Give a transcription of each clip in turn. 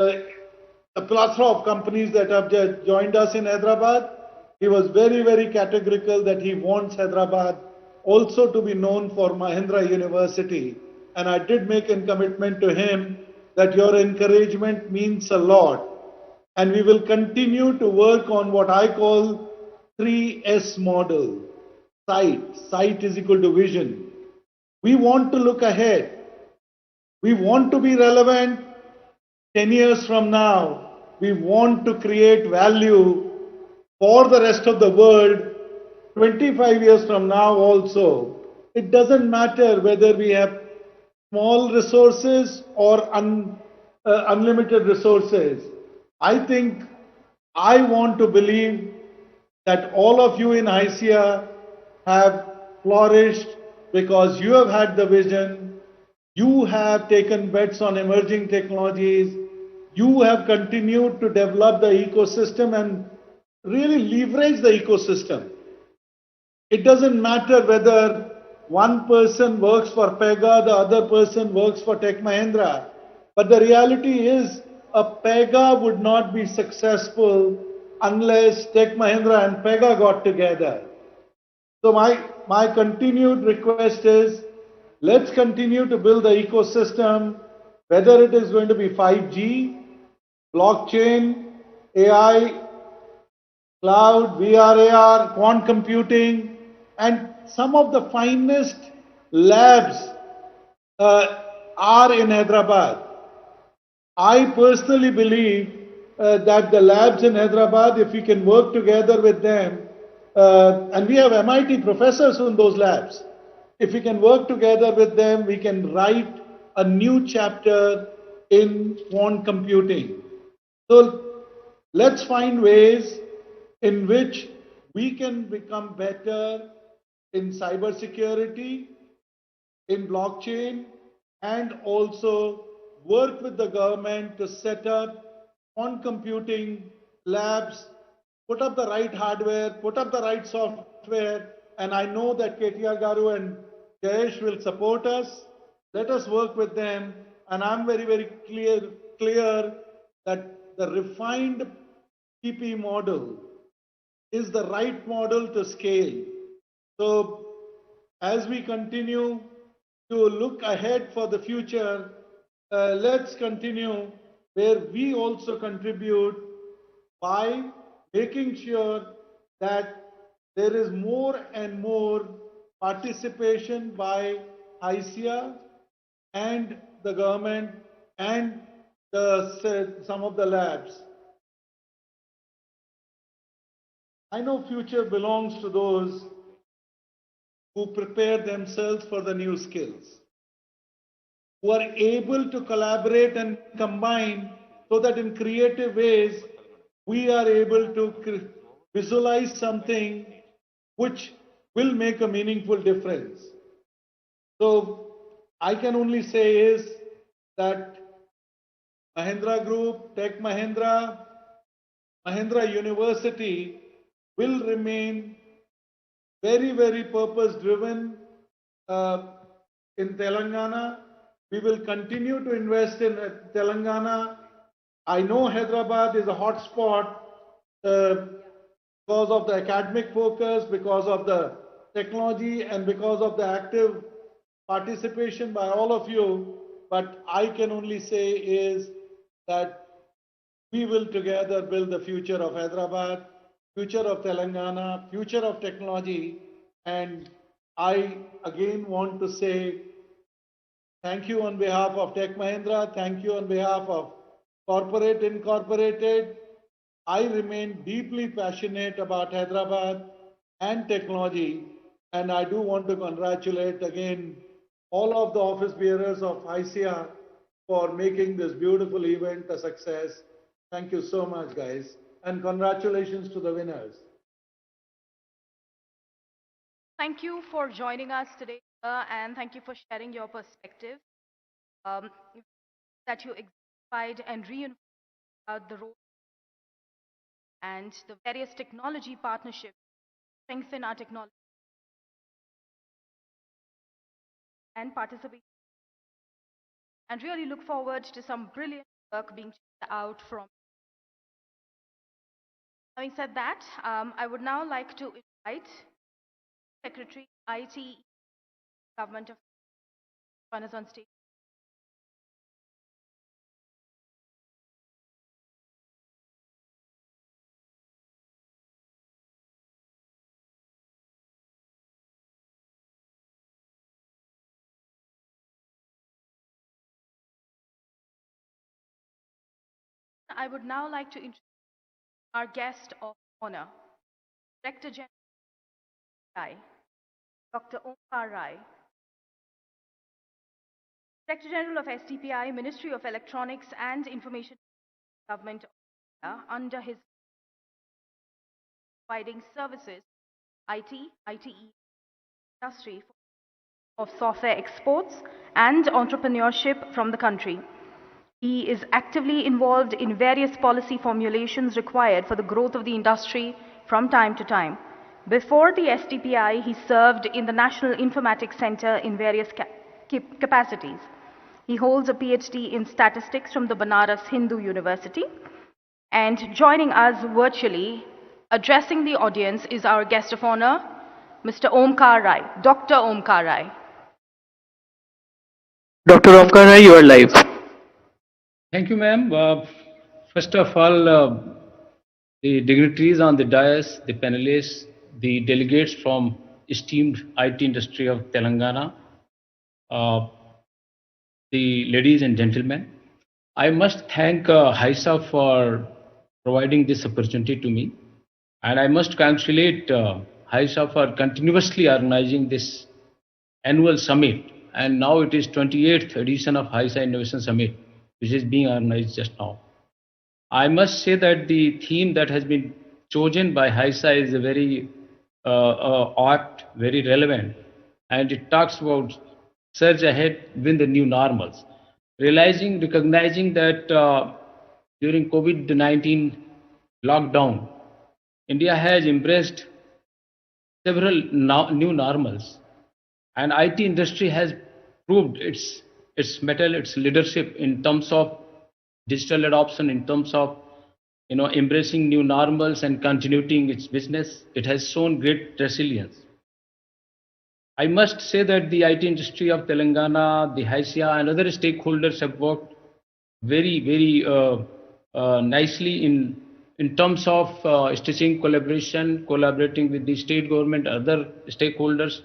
uh, a plethora of companies that have just joined us in Hyderabad. He was very, very categorical that he wants Hyderabad also to be known for Mahindra University. And I did make a commitment to him that your encouragement means a lot. And we will continue to work on what I call 3S model. Sight is equal to vision. We want to look ahead. We want to be relevant 10 years from now. We want to create value for the rest of the world 25 years from now also. It doesn't matter whether we have small resources or unlimited resources. I think I want to believe that all of you in HYSEA have flourished because you have had the vision, you have taken bets on emerging technologies, you have continued to develop the ecosystem and really leverage the ecosystem. It doesn't matter whether one person works for Pega, the other person works for Tech Mahindra. But the reality is a Pega would not be successful unless Tech Mahindra and Pega got together. So my continued request is let's continue to build the ecosystem, whether it is going to be 5G, blockchain, AI, cloud, VR, AR, quantum computing, and some of the finest labs are in Hyderabad. I personally believe that the labs in Hyderabad, if we can work together with them, and we have MIT professors in those labs, if we can work together with them, we can write a new chapter in quantum computing. So let's find ways in which we can become better in cybersecurity, in blockchain, and also work with the government to set up quantum computing labs, put up the right hardware, put up the right software, and I know that KTR Garu and Jayesh will support us. Let us work with them, and I'm very, very clear that the refined PP model is the right model to scale. So as we continue to look ahead for the future, let's continue where we also contribute by making sure that there is more and more participation by HYSEA and the government and some of the labs. I know future belongs to those who prepare themselves for the new skills, who are able to collaborate and combine so that in creative ways we are able to visualize something which will make a meaningful difference. So I can only say is that Mahindra Group, Tech Mahindra, Mahindra University will remain very, very purpose driven in Telangana. We will continue to invest in Telangana. I know Hyderabad is a hot spot because of the academic focus, because of the technology, and because of the active participation by all of you. But I can only say is that we will together build the future of Hyderabad, future of Telangana, future of technology. And I again want to say thank you on behalf of Tech Mahindra, thank you on behalf of Corporate Incorporated. I remain deeply passionate about Hyderabad and technology, and I do want to congratulate again all of the office bearers of HYSEA for making this beautiful event a success. Thank you so much, guys, and congratulations to the winners. Thank you for joining us today, and thank you for sharing your perspective. Um, that you exemplified and reinforced the role and the various technology partnerships strengthen our technology and participate, and really look forward to some brilliant work being checked out from. Having said that, I would now like to invite Secretary IT Government of join us on stage. I would now like to introduce our guest of honor, Director General Dr. Omkar Rai, Director General of STPI, Ministry of Electronics and Information Government of India, under his providing services, IT, ITE industry of software exports and entrepreneurship from the country. He is actively involved in various policy formulations required for the growth of the industry from time to time. Before the STPI, he served in the National Informatics Center in various capacities. He holds a PhD in statistics from the Banaras Hindu University. And joining us virtually, addressing the audience, is our guest of honor, Mr. Omkar Rai, Dr. Omkar Rai. Dr. Omkar Rai, you are live. Thank you, ma'am. First of all, the dignitaries on the dais, the panelists, the delegates from esteemed IT industry of Telangana, uh, the ladies and gentlemen, I must thank HYSEA for providing this opportunity to me, and I must congratulate HYSEA for continuously organizing this annual summit, and now it is 28th edition of HYSEA Innovation Summit, which is being organized just now. I must say that the theme that has been chosen by HYSEA is a very apt, very relevant, and it talks about surge ahead, win the new normals. Recognizing that during COVID-19 lockdown, India has embraced several new normals, and IT industry has proved its mettle, its leadership in terms of digital adoption, in terms of embracing new normals and continuing its business. It has shown great resilience. I must say that the IT industry of Telangana, the HYSEA, and other stakeholders have worked very nicely in terms of stitching collaboration, collaborating with the state government, other stakeholders,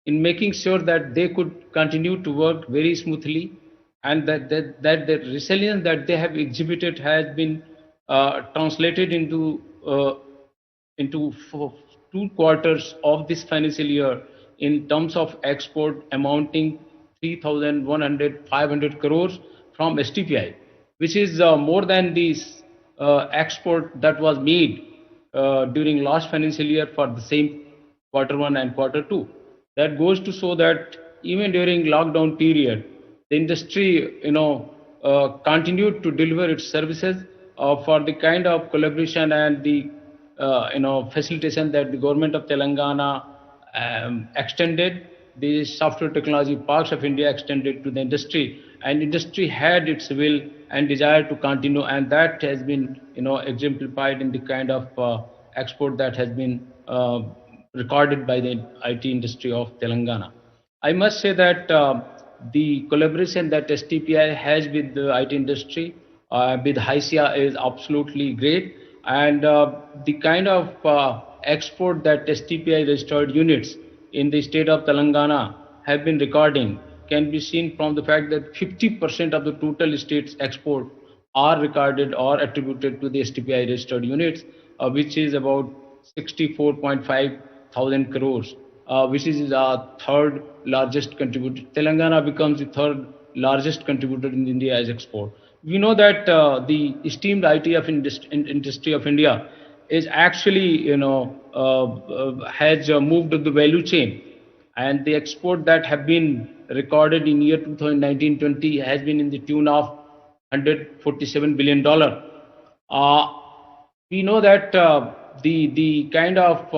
in making sure that they could continue to work very smoothly, and that the resilience that they have exhibited has been translated into 2 quarters of this financial year in terms of export amounting 3,100 crores from STPI, which is more than the export that was made during last financial year for the same Q1 and Q2. That goes to show that even during lockdown period, the industry continued to deliver its services for the kind of collaboration and the facilitation that the government of Telangana extended, the software technology parks of India extended to the industry, and industry had its will and desire to continue, and that has been exemplified in the kind of export that has been recorded by the IT industry of Telangana. I must say that the collaboration that STPI has with the IT industry, with HYSEA, is absolutely great, and the kind of export that STPI registered units in the state of Telangana have been recording can be seen from the fact that 50% of the total state's export are recorded or attributed to the STPI registered units, which is about 64.5 thousand crores, which is the third largest contributor. Telangana becomes the third largest contributor in India as export. We know that the esteemed IT of industry of India is actually has moved up the value chain, and the export that have been recorded in year 2019-20 has been in the tune of $147 billion. We know that the kind of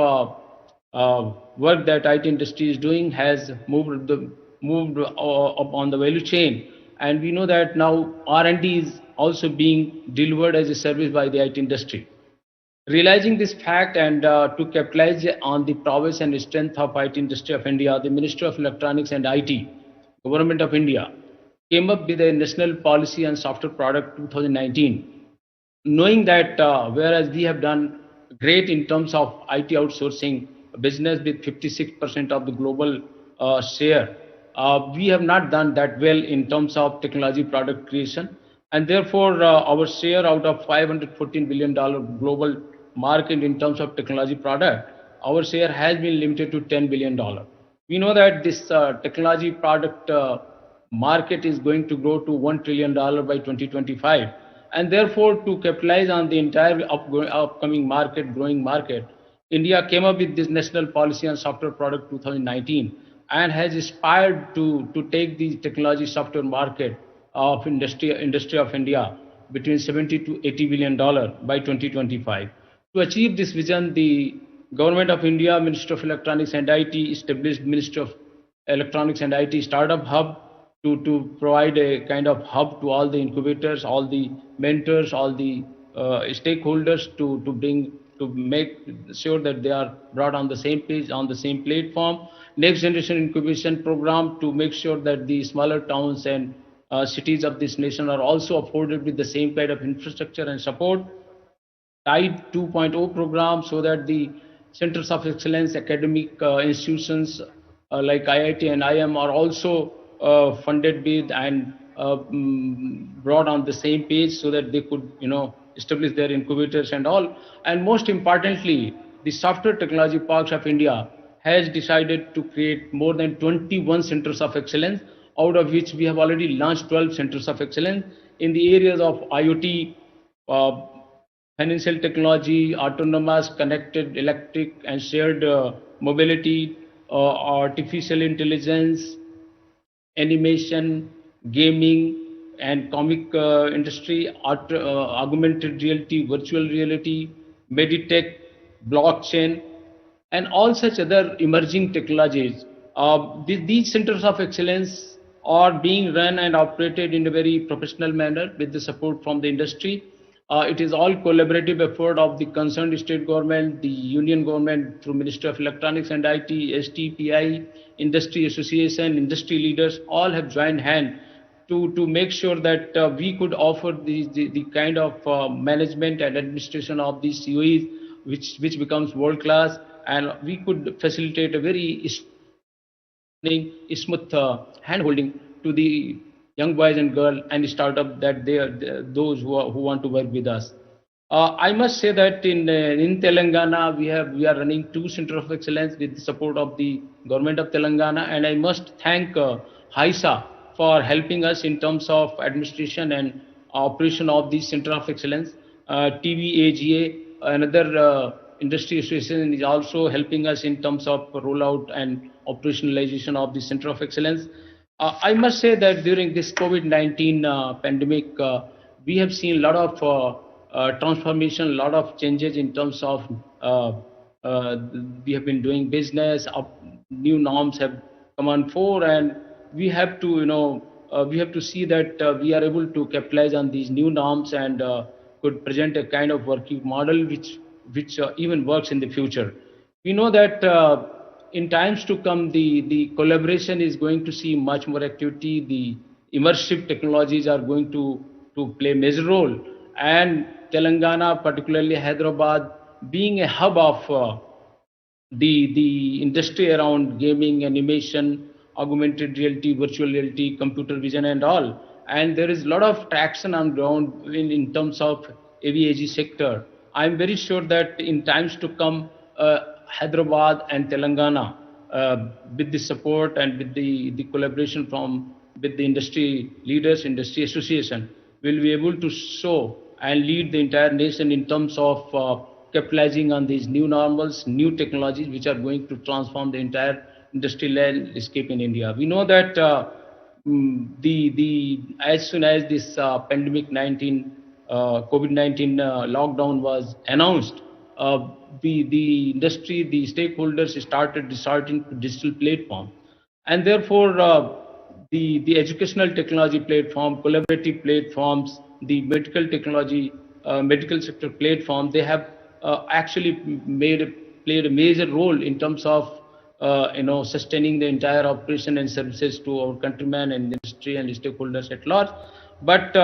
work that IT industry is doing has moved up on the value chain, and we know that now R&D is also being delivered as a service by the IT industry. Realizing this fact and to capitalize on the prowess and strength of IT industry of India, the Ministry of Electronics and IT, Government of India, came up with a National Policy on Software Product 2019, knowing that whereas we have done great in terms of IT outsourcing business with 56% of the global share, we have not done that well in terms of technology product creation, and therefore our share out of $514 billion global market in terms of technology product, our share has been limited to $10 billion. We know that this technology product market is going to grow to $1 trillion by 2025, and therefore to capitalize on the entire upcoming market, growing market, India came up with this National Policy on Software Product 2019 and has aspired to take the technology software market of industry of India between 70 to 80 billion dollar by 2025. To achieve this vision, the Government of India, Ministry of Electronics and IT established Ministry of Electronics and IT Startup Hub to provide a kind of hub to all the incubators, all the mentors, all the stakeholders to make sure that they are brought on the same page, on the same platform. Next generation incubation program to make sure that the smaller towns and cities of this nation are also afforded with the same kind of infrastructure and support. Tide 2.0 program so that the centers of excellence, academic institutions like IIT and IM are also funded with and brought on the same page so that they could, establish their incubators and all. And most importantly, the Software Technology Parks of India has decided to create more than 21 centers of excellence, out of which we have already launched 12 centers of excellence in the areas of IoT, financial technology, autonomous, connected, electric and shared mobility, artificial intelligence, animation, gaming and comic industry, augmented reality, virtual reality, meditech, blockchain, and all such other emerging technologies. These centers of excellence are being run and operated in a very professional manner with the support from the industry. It is all collaborative effort of the concerned state government, the union government through Ministry of Electronics and IT, STPI, industry association, industry leaders, all have joined hand to make sure that we could offer the kind of management and administration of these COEs, which becomes world class, and we could facilitate a very smooth hand holding to the young boys and girls and startup that they are those who want to work with us. I must say that in Telangana we are running 2 centers of excellence with the support of the government of Telangana, and I must thank HYSEA for helping us in terms of administration and operation of the center of excellence. TVAGA, another industry association, is also helping us in terms of rollout and operationalization of the center of excellence. I must say that during this COVID-19 pandemic, we have seen a lot of transformation, a lot of changes in terms of we have been doing business, new norms have come on fore, and we have to, we have to see that we are able to capitalize on these new norms and could present a kind of working model which even works in the future. We know that in times to come, the collaboration is going to see much more activity. The immersive technologies are going to play a major role, and Telangana, particularly Hyderabad, being a hub of the industry around gaming, animation, augmented reality, virtual reality, computer vision and all. And there is a lot of traction on ground in terms of AVAG sector. I'm very sure that in times to come, Hyderabad and Telangana, with the support and with the collaboration with the industry leaders, industry association, will be able to show and lead the entire nation in terms of capitalizing on these new normals, new technologies which are going to transform the entire industrial landscape in India. We know that as soon as this pandemic COVID-19 lockdown was announced, the industry, the stakeholders started resorting to digital platform, and therefore the educational technology platform, collaborative platforms, the medical technology, medical sector platform, they have actually played a major role in terms of sustaining the entire operation and services to our countrymen and industry and stakeholders at large. But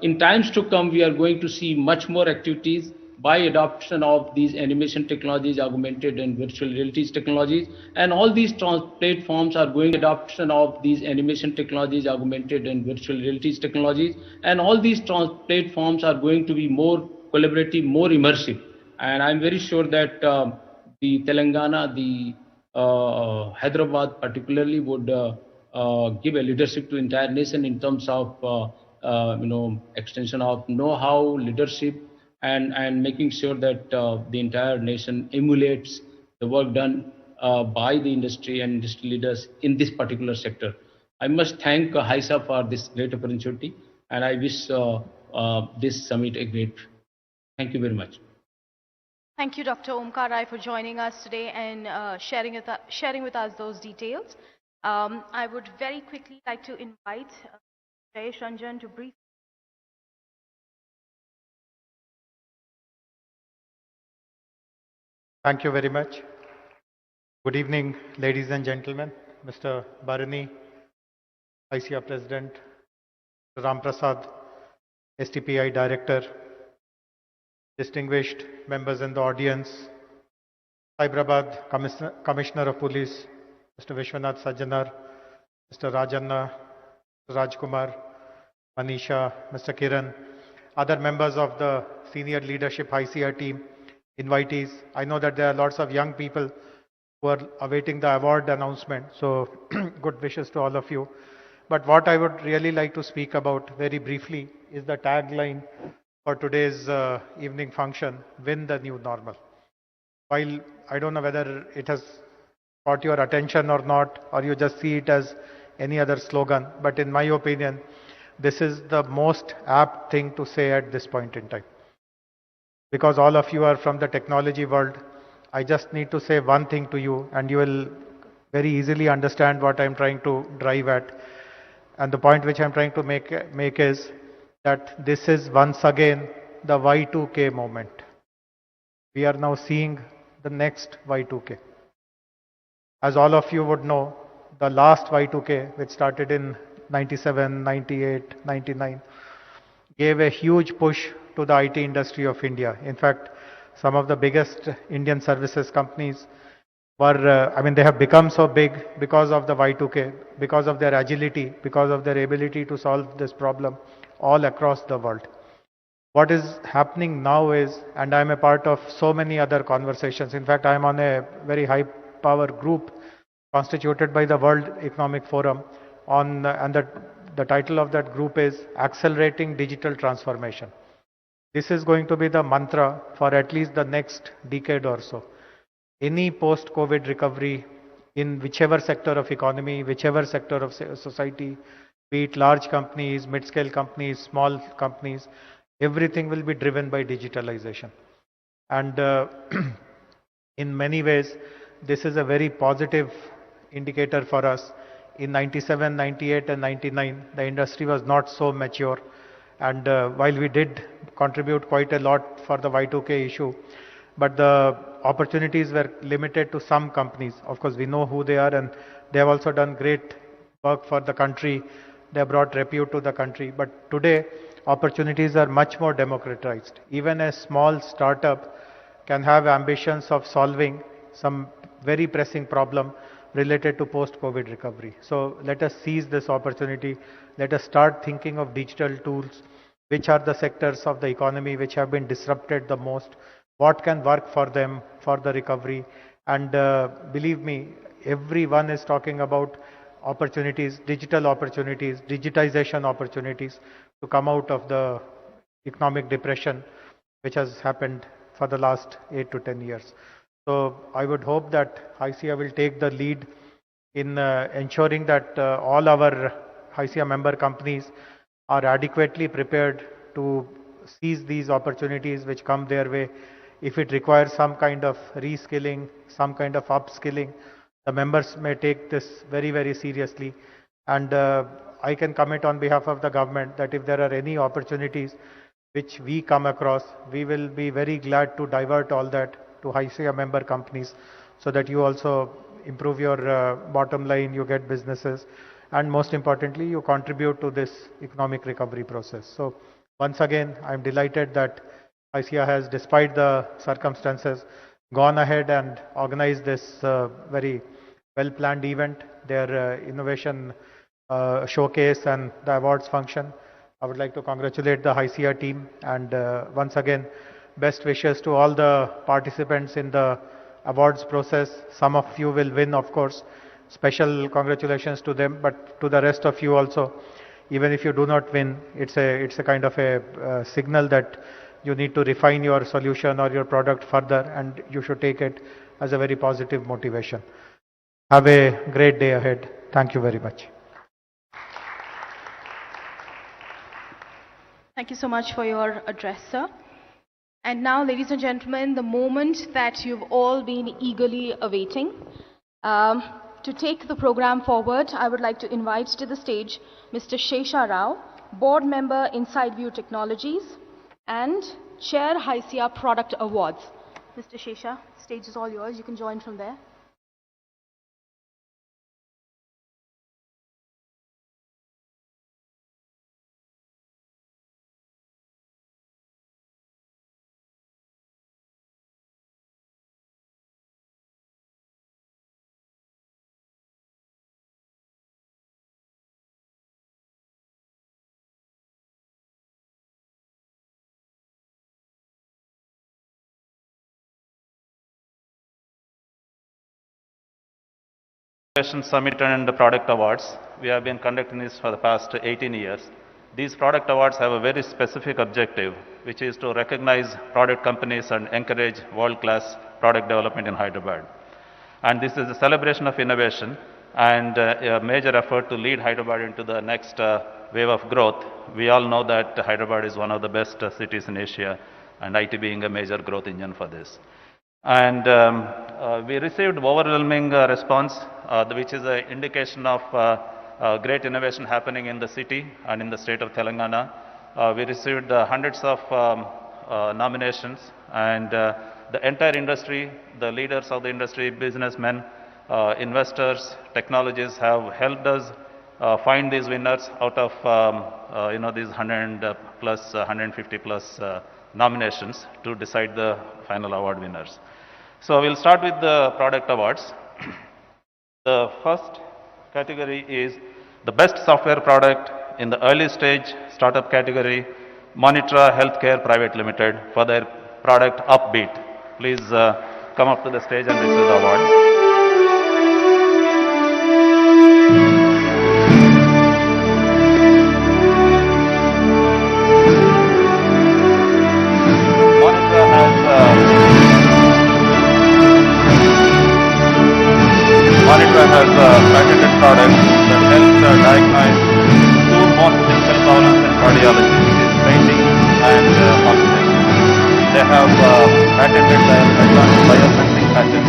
in times to come, we are going to see much more activities by adoption of these animation technologies, augmented and virtual realities technologies, and all these platforms are going adoption of these animation technologies, augmented and virtual realities technologies, and all these platforms are going to be more collaborative, more immersive. And I'm very sure that the Telangana, the Hyderabad particularly would give a leadership to entire nation in terms of extension of know-how, leadership, and making sure that the entire nation emulates the work done by the industry and industry leaders in this particular sector. I must thank HYSEA for this great opportunity, and I wish this summit a great. Thank you very much. Thank you, Dr. Omkar Rai, for joining us today and sharing with us those details. I would very quickly like to invite Jayesh Ranjan to brief. Thank you very much. Good evening, ladies and gentlemen. Mr. Barani, HYSEA President, Mr. Ram Prasad, STPI Director, distinguished members in the audience, Hyderabad Commissioner of Police, Mr. Vishwanath Sajjanar, Mr. Rajanna, Mr. Rajkumar, Manisha, Mr. Kiran, other members of the senior leadership HYSEA team, invitees. I know that there are lots of young people who are awaiting the award announcement, so good wishes to all of you. But what I would really like to speak about very briefly is the tagline for today's evening function, Win the New Normal. While I don't know whether it has caught your attention or not, or you just see it as any other slogan, but in my opinion, this is the most apt thing to say at this point in time. Because all of you are from the technology world, I just need to say one thing to you and you will very easily understand what I'm trying to drive at. And the point which I'm trying to make is that this is once again the Y2K moment. We are now seeing the next Y2K. As all of you would know, the last Y2K, which started in 97, 98, 99, gave a huge push to the IT industry of India. In fact, some of the biggest Indian services companies were, they have become so big because of the Y2K, because of their agility, because of their ability to solve this problem all across the world. What is happening now is, and I'm a part of so many other conversations. In fact, I'm on a very high power group constituted by the World Economic Forum and the title of that group is Accelerating Digital Transformation. This is going to be the mantra for at least the next decade or so. Any post-COVID recovery in whichever sector of economy, whichever sector of society, be it large companies, mid-scale companies, small companies, everything will be driven by digitalization. And in many ways, this is a very positive indicator for us. In 97, 98 and 99, the industry was not so mature. And while we did contribute quite a lot for the Y2K issue, but the opportunities were limited to some companies. Of course, we know who they are and they have also done great work for the country. They have brought repute to the country. But today, opportunities are much more democratized. Even a small startup can have ambitions of solving some very pressing problem related to post-COVID recovery. So let us seize this opportunity. Let us start thinking of digital tools. Which are the sectors of the economy which have been disrupted the most? What can work for them for the recovery? And believe me, everyone is talking about opportunities, digital opportunities, digitization opportunities to come out of the economic depression which has happened for the last 8 to 10 years. So I would hope that HYSEA will take the lead in ensuring that all our HYSEA member companies are adequately prepared to seize these opportunities which come their way. If it requires some kind of reskilling, some kind of upskilling, the members may take this very, very seriously And I can commit on behalf of the government that if there are any opportunities which we come across, we will be very glad to divert all that to HYSEA member companies so that you also improve your bottom line, you get businesses, and most importantly, you contribute to this economic recovery process. So once again, I'm delighted that HYSEA has, despite the circumstances, gone ahead and organized this very well-planned event, their innovation showcase and the awards function. I would like to congratulate the HYSEA team, and once again, best wishes to all the participants in the awards process. Some of you will win, of course. Special congratulations to them, but to the rest of you also, even if you do not win, it's a kind of a signal that you need to refine your solution or your product further, and you should take it as a very positive motivation. Have a great day ahead. Thank you very much. Thank you so much for your address, sir. And now, ladies and gentlemen, the moment that you've all been eagerly awaiting. To take the program forward, I would like to invite to the stage Mr. Shesha Rao, Board Member, Inside View Technologies, and Chair, HYSEA Product Awards. Mr. Shesha, stage is all yours. You can join from there. Innovation Summit and the Product Awards. We have been conducting this for the past 18 years. These product awards have a very specific objective, which is to recognize product companies and encourage world-class product development in Hyderabad. And this is a celebration of innovation and a major effort to lead Hyderabad into the next wave of growth. We all know that Hyderabad is one of the best cities in Asia, and IT being a major growth engine for this. And we received overwhelming response, which is an indication of great innovation happening in the city and in the state of Telangana. We received hundreds of nominations, and the entire industry, the leaders of the industry, businessmen, investors, technologists have helped us find these winners out of these 100 plus, 150 plus nominations to decide the final award winners. So we'll start with the product awards. The first category is the best software product in the early stage startup category, Monitra Healthcare Private Limited, for their product Upbeat. Please come up to the stage and receive the award. Monitra has a patented product that helps diagnose two most difficult problems in cardiology, which is fainting and oxygenation. They have patented their advanced biosensing patent.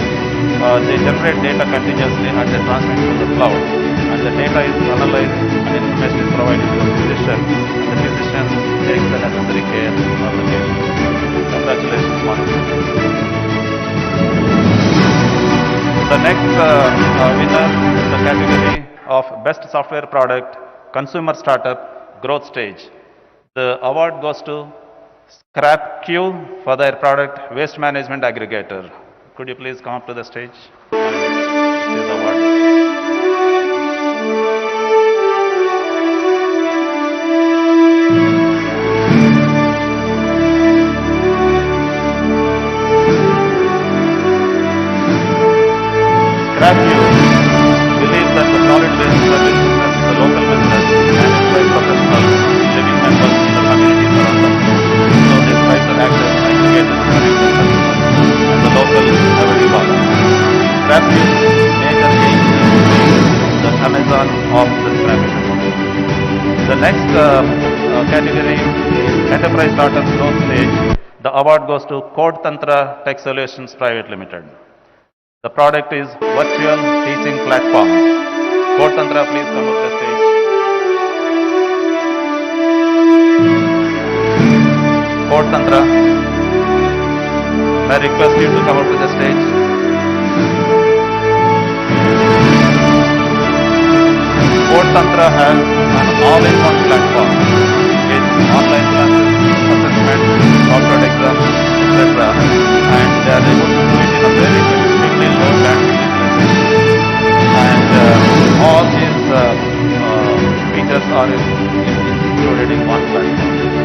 They generate data continuously and they transmit to the cloud. And the data is analyzed and information is provided to the physician. The physician takes the necessary care of the patient. Congratulations, Monitra. The next winner in the category of Best Software Product, Consumer Startup, Growth Stage. The award goes to ScrapQ for their product, Waste Management Aggregator. Could you please come up to the stage and receive the award? ScrapQ believes that the solid waste service business is a local business managed by professionals living and working in the communities around them. So they try to act as aggregators to connect the customers and the local everyone. ScrapQ major aim is the Amazon of the scrapping. The next category is Enterprise Startup Growth Stage. The award goes to Code Tantra Tech Solutions Private Limited. The product is Virtual Teaching Platform. Code Tantra, please come up the stage. Fort Tantra. May I request you to come up to the stage. Fort Tantra has an all-in-one platform with online classes, assessment, corporate exams, etc. And they are able to do it in a very extremely low bandwidth utilization. And all these features are included in one platform.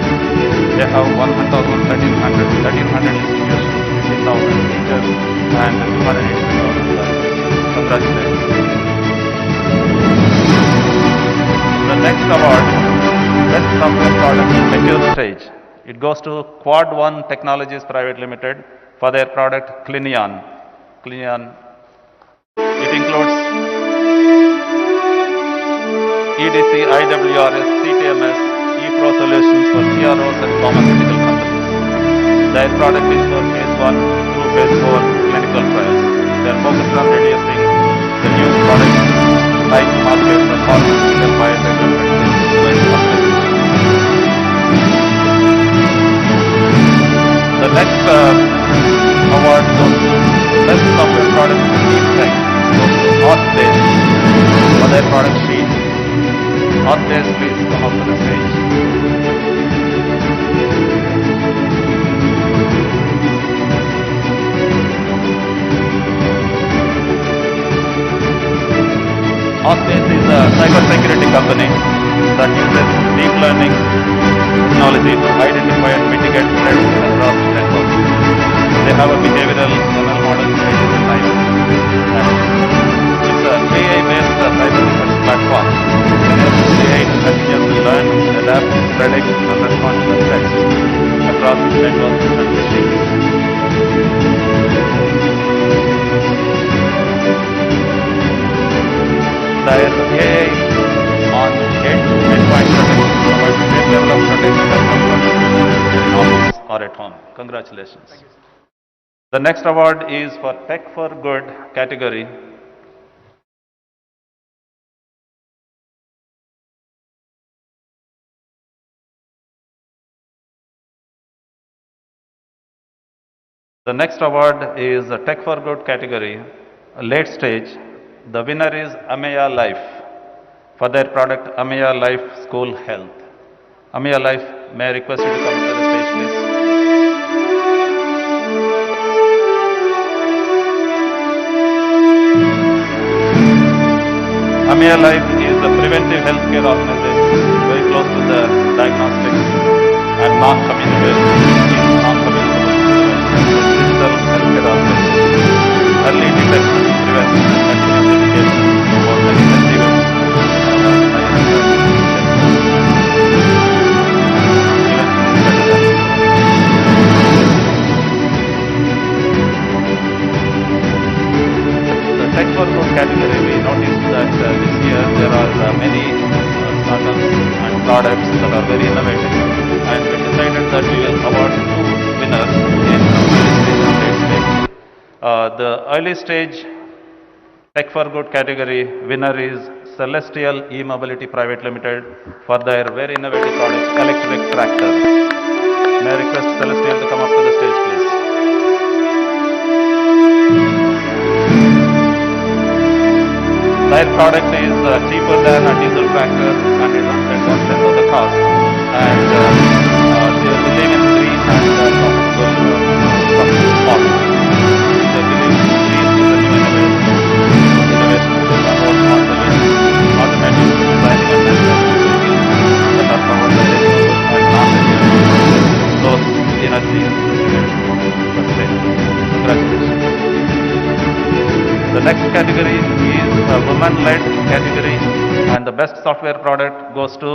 They have 1300 institutions, 15,000 teachers, and 285,000 learners. Congratulations. The next award, Best Software Product Secure Stage. It goes to Quad One Technologies Private Limited for their product Clinion. It includes EDC, IWRS, CTMS, ePro solutions for CROs and pharmaceutical companies. Their product is for phase 1 through phase 4 clinical trials. They are focused on reducing the new product time to market for pharmaceutical, biotech and medical device companies. The next award goes to Best Software Product Team Tech, goes to HYSEA for their product Sheet. HYSEA, please come up to the stage. HYSEA is a cybersecurity company that uses deep learning technology to identify and mitigate threats across networks. They have a behavioral ML model based on cyber. It's a AI-based cyber defense platform. Enables AI to continuously learn, adapt, predict, and respond to the threats across networks and machines. Their AI on endpoint protection provides a great level of protection and comfort in office or at home. Congratulations. The next award is for Tech for Good category. The next award is the Tech for Good category, late stage. The winner is Ameya Life for their product Ameya Life School Health. Ameya Life, may I request you to come to the stage, please? Ameya Life is a preventive healthcare organization very close to the diagnostics and non-communicable digital healthcare organization. Early detection, prevention, and continuous education for the health events. The Tech for Good category, we noticed that this year there are many startups and products that are very innovative, and we decided that we will award 2 winners in early stage and late stage. The early stage Tech for Good category winner is Celestial E-Mobility Private Limited for their very innovative product electric tractor. May I request Celestial to come up to the stage, please? Their product is cheaper than a diesel tractor and it runs at 1/10 of the cost, and they believe in green and profitable model. They believe green is a new innovation to promote automatic designing and manufacturing vehicles that are powered by renewable and non-renewable source energy to prevent sustainable. Congratulations. The next category is a women-led category, and the best software product goes to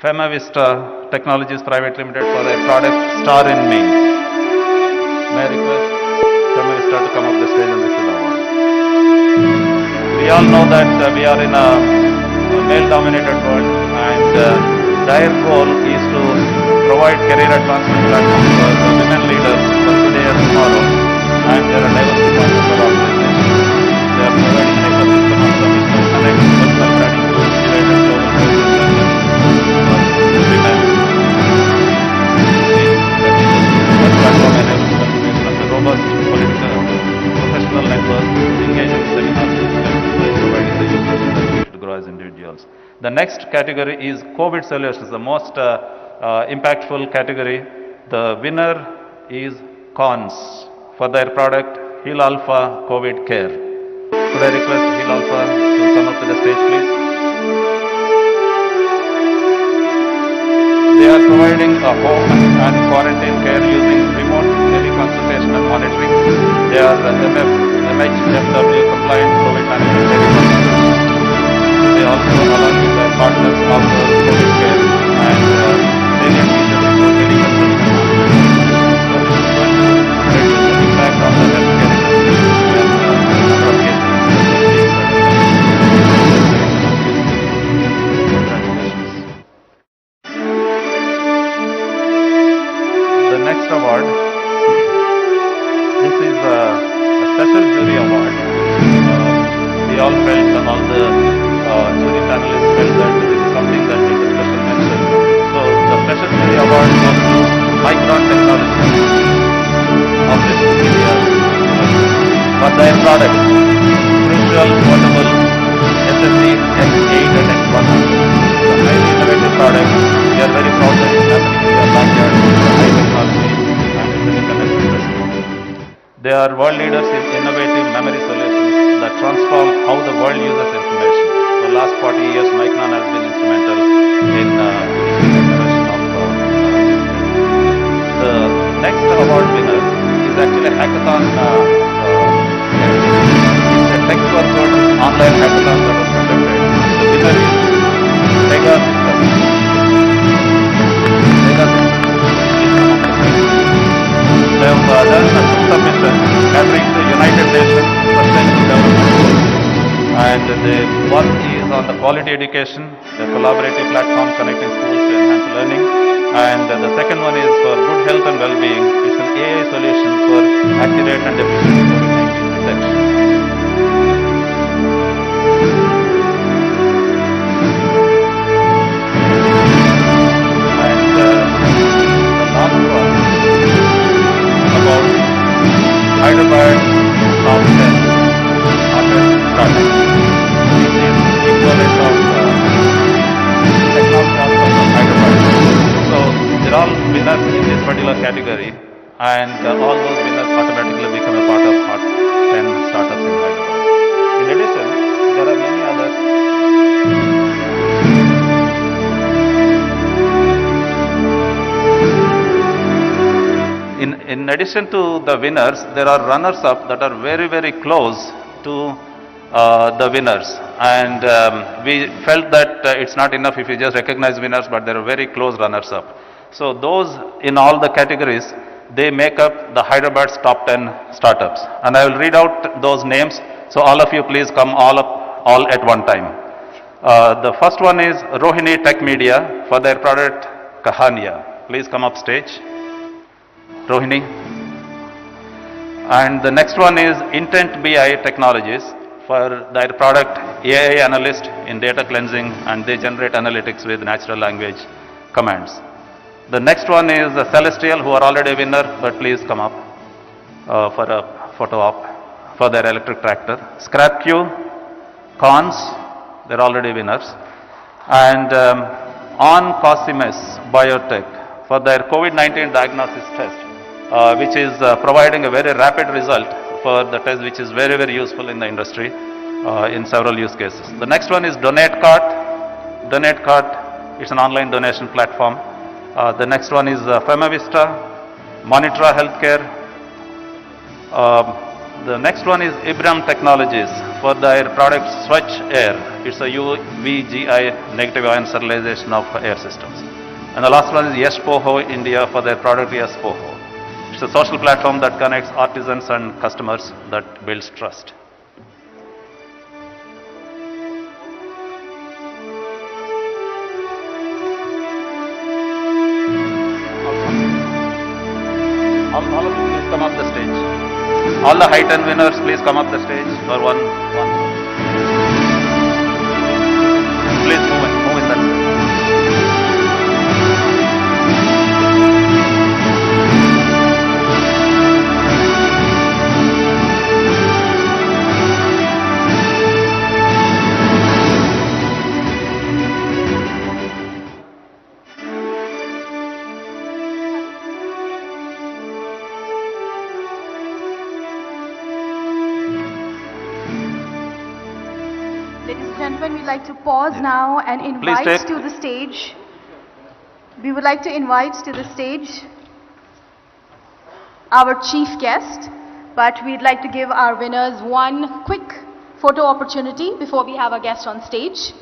Femavista Technologies Private Limited for their product Star in Me. May I request Femavista to come up the stage and receive the award. We all know that we are in a male-dominated world, and their goal is to provide career advancement platforms for women leaders for today and tomorrow, and there are diversity points of our organization. They are providing an ecosystem of professional connect, personal branding tools, curated global courses and learning for women in The next category is COVID solutions, the most impactful category. The winner is Cons for their product Heal Alpha COVID Care. Could I request Heal Alpha to come up to the stage, please? They are providing a home and quarantine care using remote teleconsultation and monitoring. They are MHFW compliant COVID management teleconsultation. They also, along with their partners, offer COVID care and salient features include teleconsulting and monitoring. So this is going to reduce the impact on the healthcare industry and the number of cases. Congratulations. The next award, this is a special jury award. We all felt, all the jury panelists felt that this is something that needs a special mention. So the special jury award goes to Micron Technologies of India for their product, Crucial Portable SSD X8 and X100. It's a highly innovative product. We are very proud that it's happening in their backyard. It's a high technology and a semiconductor industry. They are world leaders in innovative memory solutions that transform how the world uses information. For the last 40 years, Micron has been instrumental in innovation of the next award winner is actually a hackathon. It's a Tech for Good online hackathon that was conducted. The winner is Mega Systems. Mega Systems. They have done some submissions catering to United Nations Sustainable Development Goals. And the one is on the quality education, the collaborative platform connecting schools to enhance learning. And the second one is for good health and well-being. It's an AI solution for accurate and efficient COVID-19 detection. And the last one about Hyderabad top 10 hottest startups. This is equivalent of technology hubs of Hyderabad. So they're all winners in this particular category, and all those winners automatically become a part of hot 10 startups in Hyderabad. In addition, there are many others. In addition to the winners, there are runners-up that are very, very close to the winners. And we felt that it's not enough if you just recognize winners, but there are very close runners-up. So those in all the categories, they make up the Hyderabad's top 10 startups. And I will read out those names. So all of you please come all at one time. The first one is Rohini Tech Media for their product Kahania. Please come up stage. Rohini. And the next one is Intent BI Technologies for their product AI Analyst in data cleansing, and they generate analytics with natural language commands. The next one is Celestial, who are already a winner, but please come up for a photo op for their electric tractor. ScrapQ, Cons, they're already winners. And Oncosimes Biotech for their COVID-19 diagnosis test, which is providing a very rapid result for the test, which is very, very useful in the industry in several use cases. The next one is DonateCart. DonateCart, it's an online donation platform. The next one is Femavista, Monitra Healthcare. The next one is Ibram Technologies for their product Swatch Air. It's a UVGI negative ion sterilization of air systems. And the last one is YesPoho India for their product YesPoho. It's a social platform that connects artisans and customers that builds trust. All of you please come up the stage. All the high 10 winners please come up the stage for one. Please move in that side. time, we'd like to pause now and invite take- to the stage. We would like to invite to the stage our chief guest, but we'd like to give our winners one quick photo opportunity before we have our guest on stage.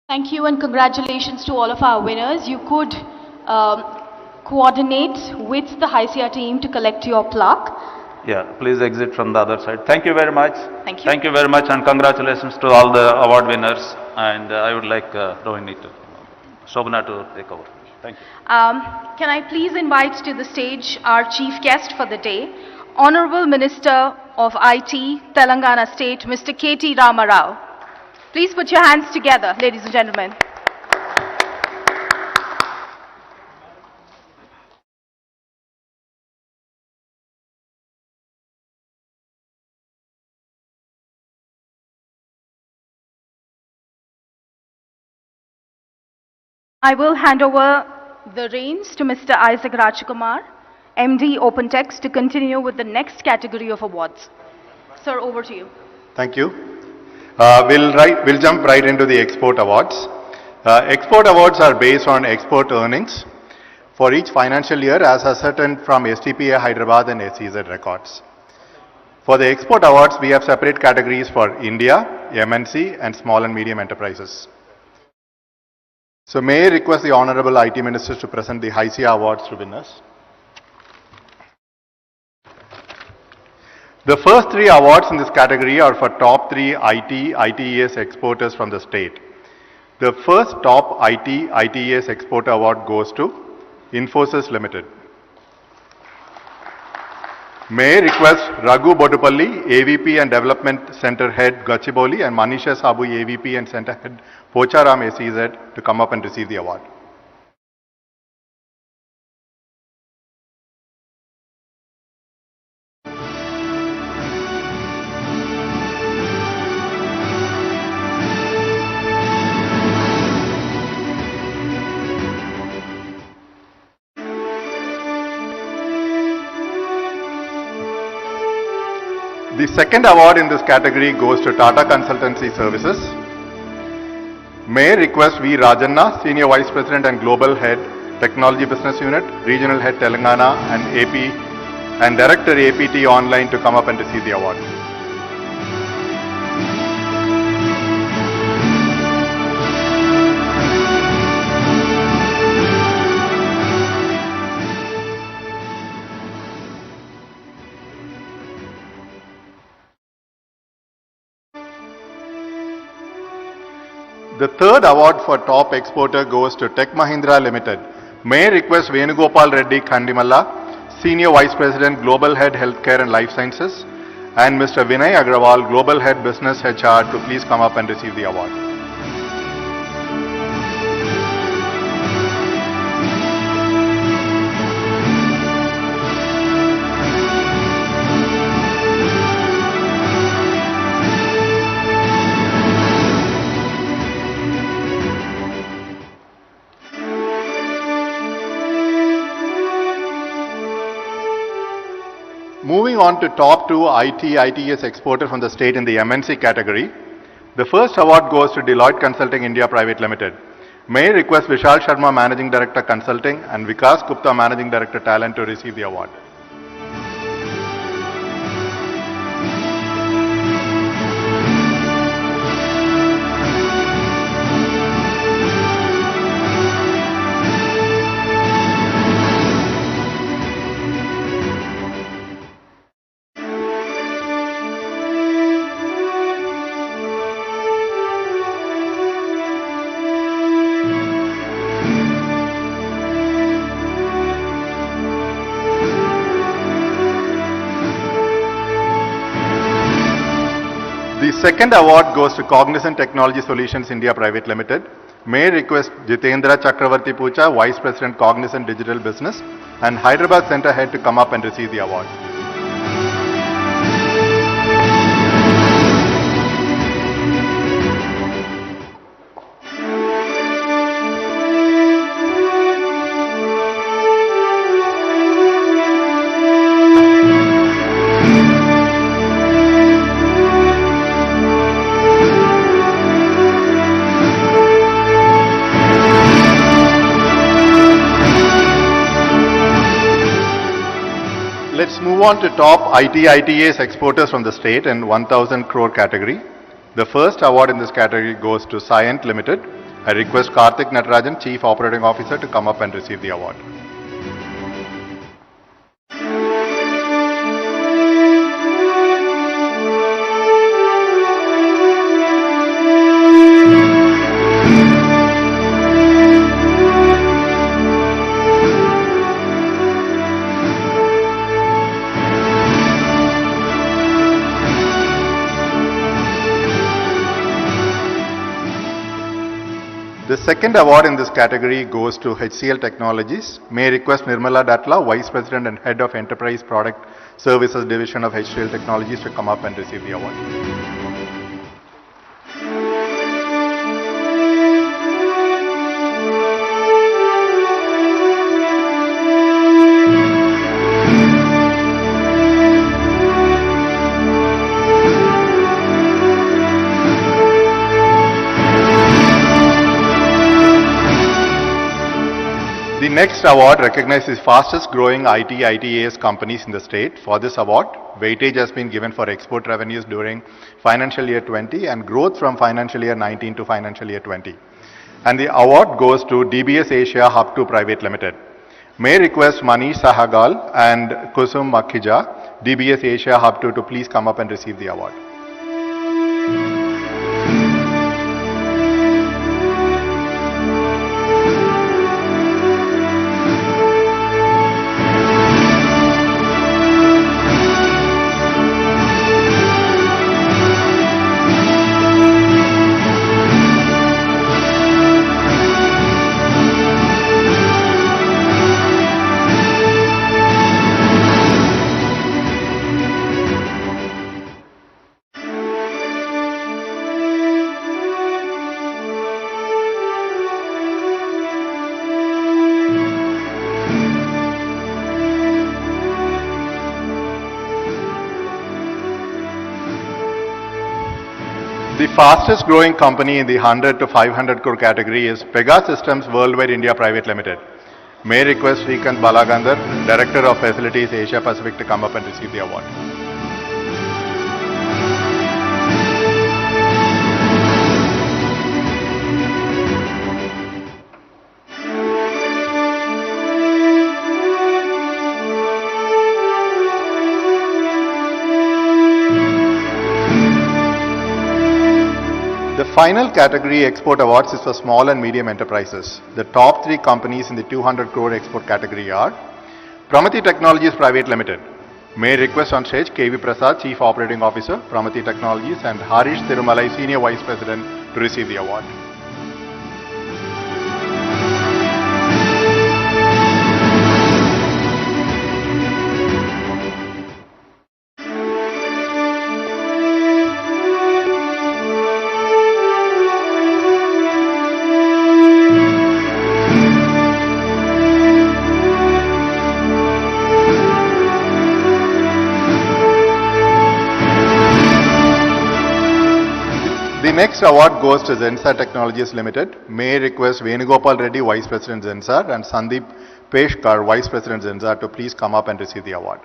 Thank you and congratulations to all of our winners. You could coordinate with the HYSEA team to collect your plaque. Yeah, please exit from the other side. Thank you very much. Thank you. Thank you very much and congratulations to all the award winners. And I would like Shobana to take over. Thank you. Can I please invite to the stage our chief guest for the day, Honorable Minister of IT, Telangana State, Mr. KTR Rao. Please put your hands together, ladies and gentlemen. I will hand over the reins to Mr. Isaac Rajkumar, MD OpenText, to continue with the next category of awards. Sir, over to you. Thank you. We'll jump right into the export awards. Export awards are based on export earnings for each financial year as ascertained from STPA Hyderabad and SEZ records. For the export awards, we have separate categories for India, MNC, and small and medium enterprises. So may I request the Honorable IT Minister to present the HYSEA awards to winners. The first three awards in this category are for top three IT, ITES exporters from the state. The first top IT, ITES exporter award goes to Infosys Limited. May I request Raghu Bodupalli, AVP and Development Center Head, Gachibowli, and Manisha Sabu, AVP and Center Head, Pocharam, SEZ, to come up and receive the award. The second award in this category goes to Tata Consultancy Services. May I request V. Rajanna, Senior Vice President and Global Head, Technology Business Unit, Regional Head Telangana and AP and Director APT Online to come up and receive the award. The third award for top exporter goes to Tech Mahindra Limited. May I request Venugopal Reddy Kandimalla, Senior Vice President, Global Head Healthcare and Life Sciences, and Mr. Vinay Agrawal, Global Head Business HR, to please come up and receive the award. Moving on to top two IT, ITES exporter from the state in the MNC category. The first award goes to Deloitte Consulting India Private Limited. May I request Vishal Sharma, Managing Director Consulting, and Vikas Gupta, Managing Director Talent, to receive the award. second award goes to Cognizant Technology Solutions India Private Limited. May I request Jitendra Chakravarti Pucha, Vice President Cognizant Digital Business and Hyderabad Center Head to come up and receive the award. Let's move on to top IT/ITES exporters from the state in 1000 crore category. The first award in this category goes to Cyient Limited. I request Karthik Natarajan, Chief Operating Officer, to come up and receive the award. The second award in this category goes to HCL Technologies. May I request Nirmala Datla, Vice President and Head of Enterprise Product Services Division of HCL Technologies, to come up and receive the award. The next award recognizes fastest growing IT/ITES companies in the state. For this award, weightage has been given for export revenues during financial year 20 and growth from financial year 19 to financial year 20. And the award goes to DBS Asia Hub 2 Private Limited. May I request Manish Sahagal and Kusum Makhija, DBS Asia Hub 2, to please come up and receive the award. The fastest growing company in the 100 to 500 crore category is Pegasystems Worldwide India Private Limited. May I request Srikant Balagandar, Director of Facilities Asia Pacific, to come up and receive the award. The final category, Export Awards, is for small and medium enterprises. The top 3 companies in the 200 crore export category are Pramati Technologies Private Limited. May I request on stage KV Prasad, Chief Operating Officer, Pramati Technologies, and Harish Thirumalai, Senior Vice President, to receive the award. The next award goes to Zensar Technologies Limited. May I request Venugopal Reddy, Vice President Zensar, and Sandeep Peshkar, Vice President Zensar, to please come up and receive the award.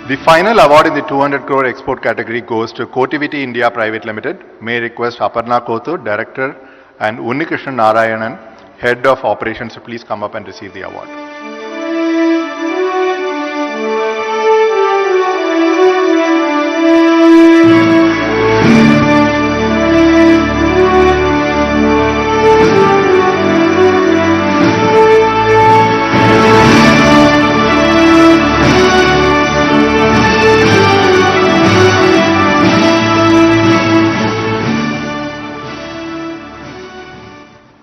The final award in the 200 crore export category goes to Cotivity India Private Limited. May I request Aparna Kothur, Director, and Unnikrishnan Narayanan, Head of Operations, to please come up and receive the award.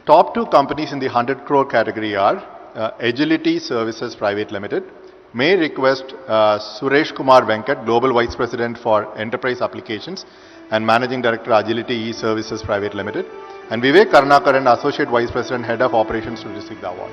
Top two companies in the 100 crore category are Agility Services Private Limited. May I request Suresh Kumar Venkat, Global Vice President for Enterprise Applications and Managing Director, Agility E-Services Private Limited, and Vivek Karnakaran, Associate Vice President, Head of Operations, to receive the award.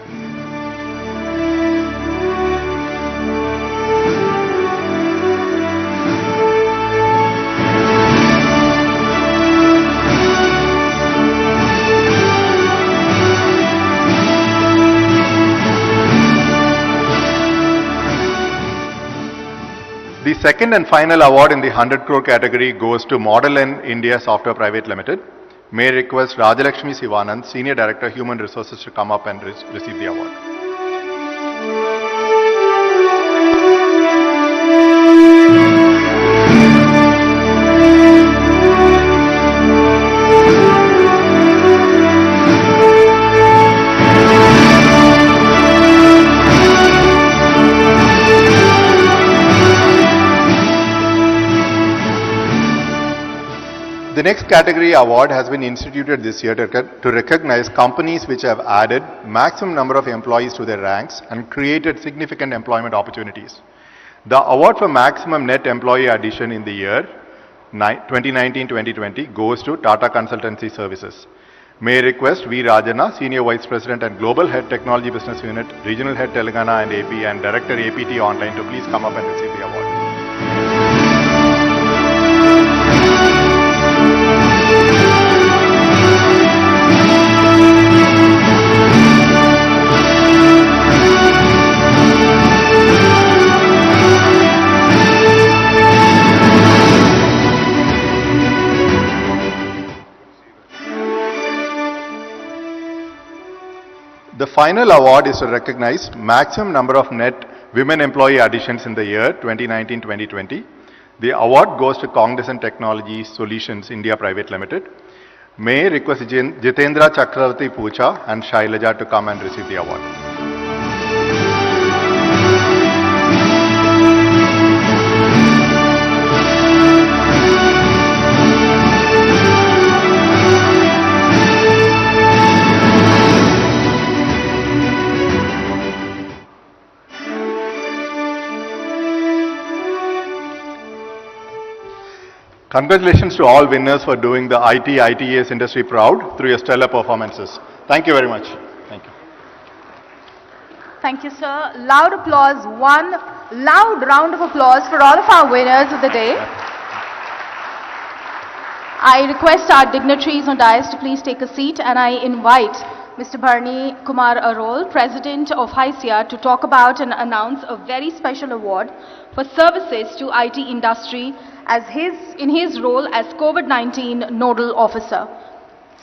The second and final award in the 100 crore category goes to Model N India Software Private Limited. May I request Rajalakshmi Sivanand, Senior Director, Human Resources, to come up and receive the award. The next category award has been instituted this year to recognize companies which have added maximum number of employees to their ranks and created significant employment opportunities. The award for maximum net employee addition in the year 2019-2020 goes to Tata Consultancy Services. May I request V. Rajana, Senior Vice President and Global Head Technology Business Unit, Regional Head Telangana and AP, and Director APT Online, to please come up and receive the award. The final award is to recognize maximum number of net women employee additions in the year 2019-2020. The award goes to Cognizant Technology Solutions India Private Limited. May I request Jitendra Chakravarti Pucha and Shailaja to come and receive the award. Congratulations to all winners for doing the ITES industry proud through your stellar performances. Thank you very much. Thank you. Thank you, sir. Loud applause, one loud round of applause for all of our winners of the day. I request our dignitaries on dais to please take a seat, and I invite Mr. Bharani Kumar Arol, President of HYSEA, to talk about and announce a very special award for services to IT industry as in his role as COVID-19 Nodal Officer.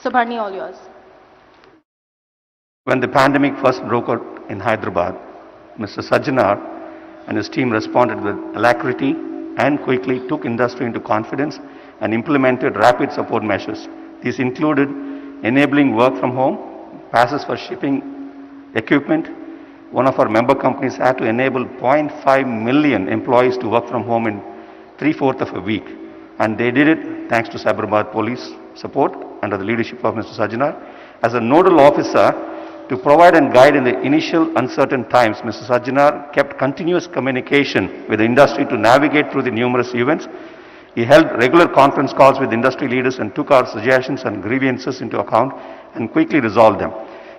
So Bharani, all yours. When the pandemic first broke out in Hyderabad, Mr. Sajjanar and his team responded with alacrity and quickly took industry into confidence and implemented rapid support measures. These included enabling work from home, passes for shipping equipment. One of our member companies had to enable 0.5 million employees to work from home in 3/4 of a week. And they did it thanks to Hyderabad Police support under the leadership of Mr. Sajjanar. As a nodal officer, to provide and guide in the initial uncertain times, Mr. Sajjanar kept continuous communication with the industry to navigate through the numerous events. He held regular conference calls with industry leaders and took our suggestions and grievances into account and quickly resolved them.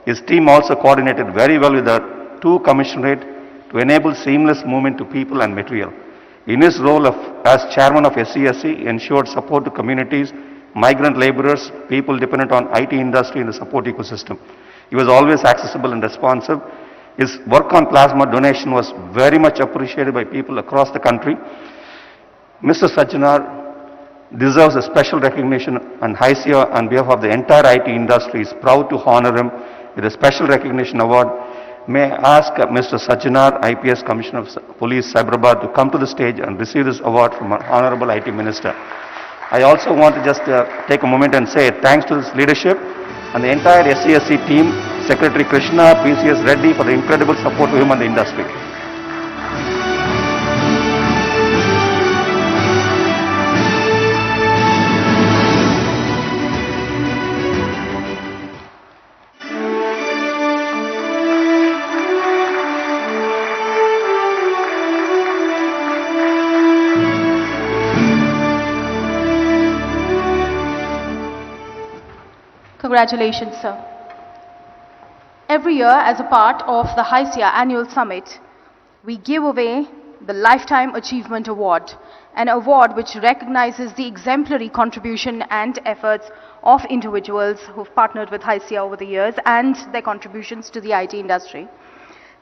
His team also coordinated very well with the two commissionerate to enable seamless movement to people and material. In his role as chairman of SCSC, he ensured support to communities, migrant laborers, people dependent on IT industry in the support ecosystem. He was always accessible and responsive. His work on plasma donation was very much appreciated by people across the country. Mr. Sajjanar deserves a special recognition, and HYSEA, on behalf of the entire IT industry, is proud to honor him with a special recognition award. May I ask Mr. Sajjanar, IPS Commissioner of Police, Cyberabad, to come to the stage and receive this award from our Honorable IT Minister. I also want to just take a moment and say thanks to his leadership and the entire SCSC team, Secretary Krishna, PCS Reddy, for the incredible support to him and the industry. Congratulations, sir. Every year, as a part of the HYSEA Annual Summit, we give away the Lifetime Achievement Award, an award which recognizes the exemplary contribution and efforts of individuals who've partnered with HYSEA over the years and their contributions to the IT industry.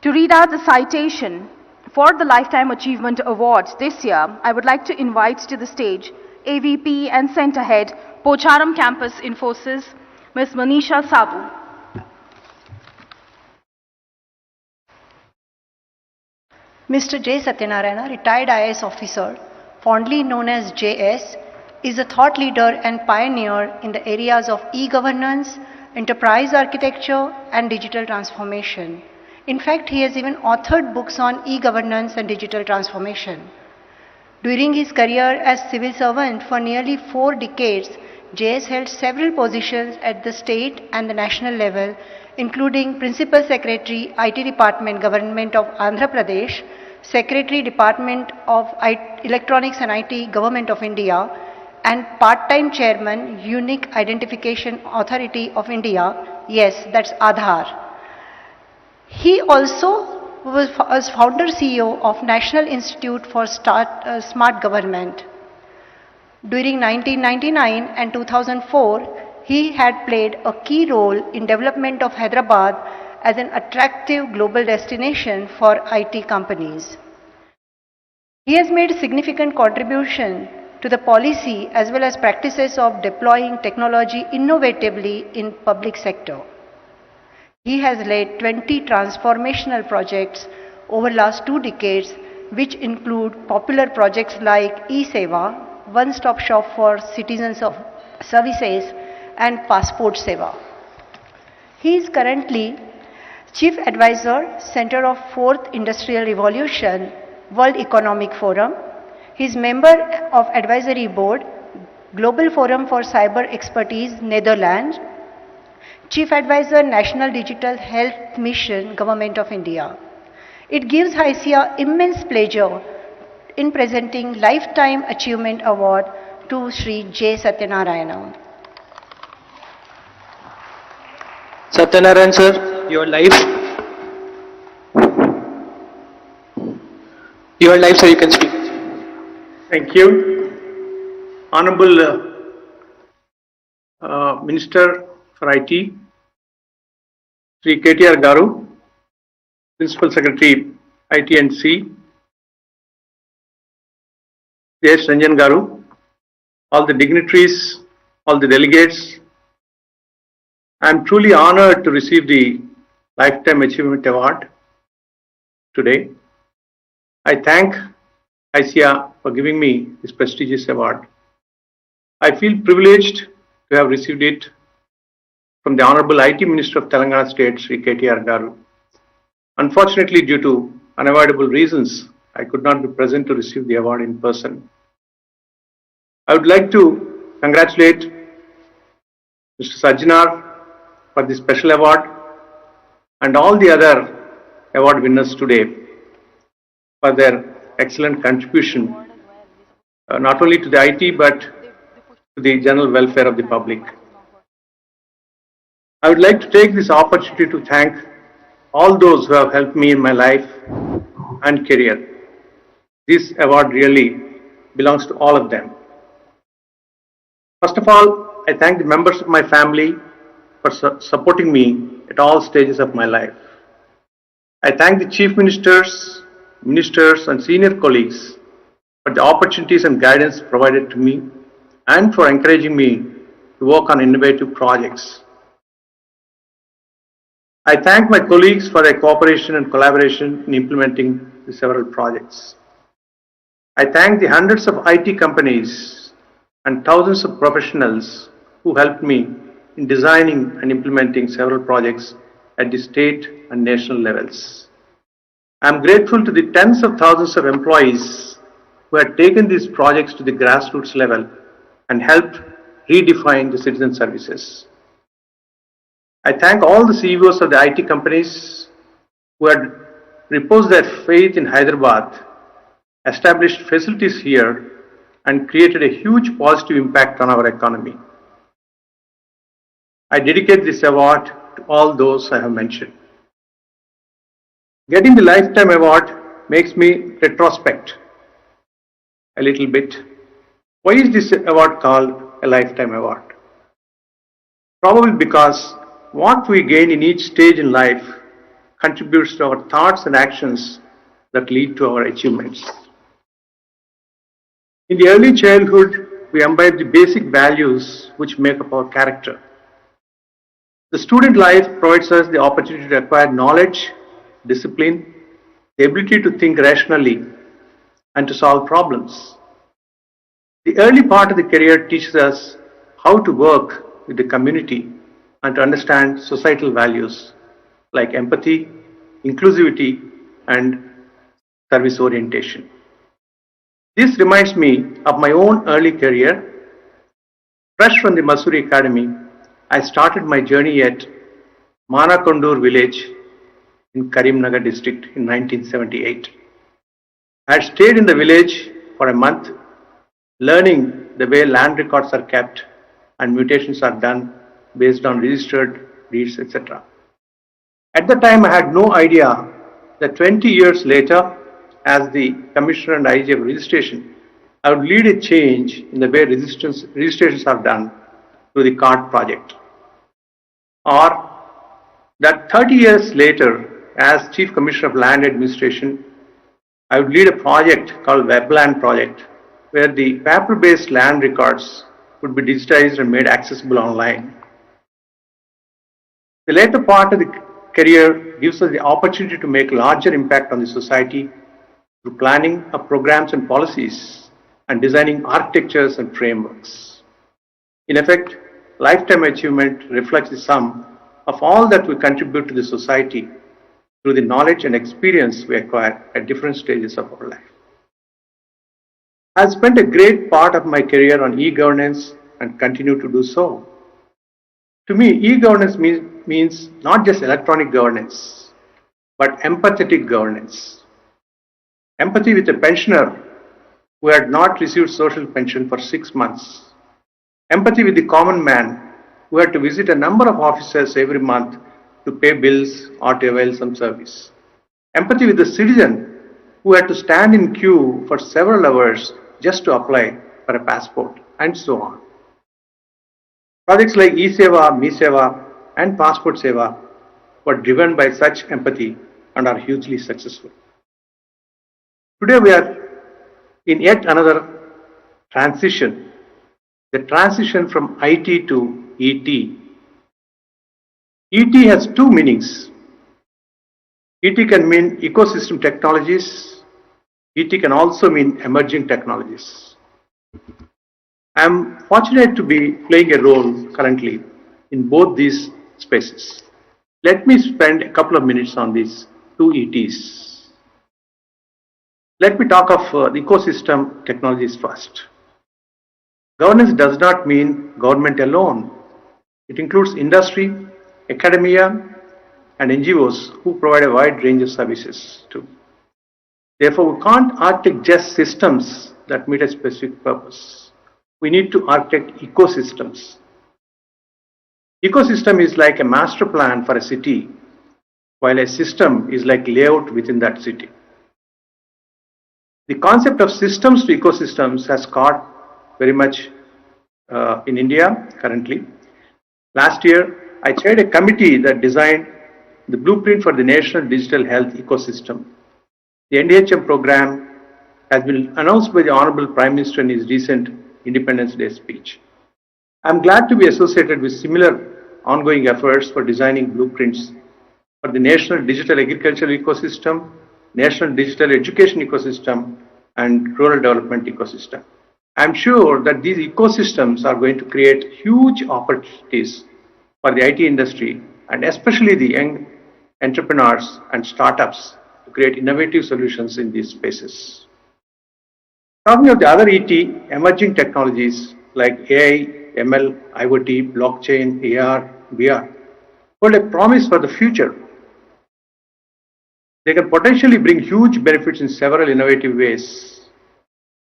To read out the citation for the Lifetime Achievement Award this year, I would like to invite to the stage AVP and Center Head, Pocharam Campus Infosys, Ms. Manisha Sabu. Mr. J. Satyanarayana, retired IAS officer, fondly known as JS, is a thought leader and pioneer in the areas of e-governance, enterprise architecture, and digital transformation. In fact, he has even authored books on e-governance and digital transformation. During his career as civil servant for nearly 4 decades, JS held several positions at the state and the national level, including Principal Secretary, IT Department, Government of Andhra Pradesh, Secretary, Department of Electronics and IT, Government of India, and part-time Chairman, Unique Identification Authority of India. Yes, that's Aadhaar. He also was founder CEO of National Institute for Smart Government. During 1999 and 2004, he had played a key role in development of Hyderabad as an attractive global destination for IT companies. He has made significant contribution to the policy as well as practices of deploying technology innovatively in public sector. He has led 20 transformational projects over last 2 decades, which include popular projects like e-Seva, one-stop shop for citizens of services, and Passport Seva. He is currently Chief Advisor, Center of 4th Industrial Revolution, World Economic Forum. He is member of Advisory Board, Global Forum for Cyber Expertise, Netherlands, Chief Advisor, National Digital Health Mission, Government of India. It gives HYSEA immense pleasure in presenting Lifetime Achievement Award to Sri J. Satyanarayana. Satyanarayan sir, your life. Your life, sir, you can speak. Thank you. Honorable Minister for IT, Sri KTR Garu, Principal Secretary IT and C, Yes Ranjan Garu, all the dignitaries, all the delegates. I am truly honored to receive the Lifetime Achievement Award today. I thank HYSEA for giving me this prestigious award. I feel privileged to have received it from the Honorable IT Minister of Telangana State, Sri KTR Garu. Unfortunately, due to unavoidable reasons, I could not be present to receive the award in person. I would like to congratulate Mr. Sajjanar for this special award and all the other award winners today for their excellent contribution, not only to the IT but to the general welfare of the public. I would like to take this opportunity to thank all those who have helped me in my life and career. This award really belongs to all of them. First of all, I thank the members of my family for supporting me at all stages of my life. I thank the Chief Ministers, Ministers and senior colleagues for the opportunities and guidance provided to me and for encouraging me to work on innovative projects. I thank my colleagues for their cooperation and collaboration in implementing the several projects. I thank the hundreds of IT companies and thousands of professionals who helped me in designing and implementing several projects at the state and national levels. I am grateful to the tens of thousands of employees who had taken these projects to the grassroots level and helped redefine the citizen services. I thank all the CEOs of the IT companies who had reposed their faith in Hyderabad, established facilities here, and created a huge positive impact on our economy. I dedicate this award to all those I have mentioned. Getting the Lifetime Award makes me retrospect a little bit. Why is this award called a Lifetime Award? Probably because what we gain in each stage in life contributes to our thoughts and actions that lead to our achievements. In the early childhood, we imbibe the basic values which make up our character. The student life provides us the opportunity to acquire knowledge, discipline, the ability to think rationally, and to solve problems. The early part of the career teaches us how to work with the community and to understand societal values like empathy, inclusivity, and service orientation. This reminds me of my own early career. Fresh from the Masuri Academy, I started my journey at Manakondur village in Karimnagar district in 1978. I had stayed in the village for a month, learning the way land records are kept and mutations are done based on registered deeds, etc. At the time, I had no idea that 20 years later, as the Commissioner and IG of Registration, I would lead a change in the way registrations are done through the CARD project. Or that 30 years later, as Chief Commissioner of Land Administration, I would lead a project called Webland Project, where the paper-based land records would be digitized and made accessible online. The later part of the career gives us the opportunity to make larger impact on the society through planning of programs and policies and designing architectures and frameworks. In effect, lifetime achievement reflects the sum of all that we contribute to the society through the knowledge and experience we acquire at different stages of our life. I have spent a great part of my career on e-governance and continue to do so. To me, e-governance means not just electronic governance, but empathetic governance. Empathy with a pensioner who had not received social pension for 6 months. Empathy with the common man who had to visit a number of offices every month to pay bills or to avail some service. Empathy with the citizen who had to stand in queue for several hours just to apply for a passport, and so on. Projects like eSeva, MeSeva, and Passport Seva were driven by such empathy and are hugely successful. Today we are in yet another transition, the transition from IT to ET. ET has two meanings. ET can mean ecosystem technologies. ET can also mean emerging technologies. I am fortunate to be playing a role currently in both these spaces. Let me spend a couple of minutes on these two ETs. Let me talk of the ecosystem technologies first. Governance does not mean government alone. It includes industry, academia, and NGOs who provide a wide range of services too. Therefore, we can't architect just systems that meet a specific purpose. We need to architect ecosystems. Ecosystem is like a master plan for a city, while a system is like layout within that city. The concept of systems to ecosystems has caught very much in India currently. Last year, I chaired a committee that designed the blueprint for the national digital health ecosystem. The NDHM program has been announced by the Honorable Prime Minister in his recent Independence Day speech. I am glad to be associated with similar ongoing efforts for designing blueprints for the national digital agricultural ecosystem, national digital education ecosystem, and rural development ecosystem. I am sure that these ecosystems are going to create huge opportunities for the IT industry and especially the young entrepreneurs and startups to create innovative solutions in these spaces. Talking of the other ET, emerging technologies like AI, ML, IoT, blockchain, AR, VR hold a promise for the future. They can potentially bring huge benefits in several innovative ways,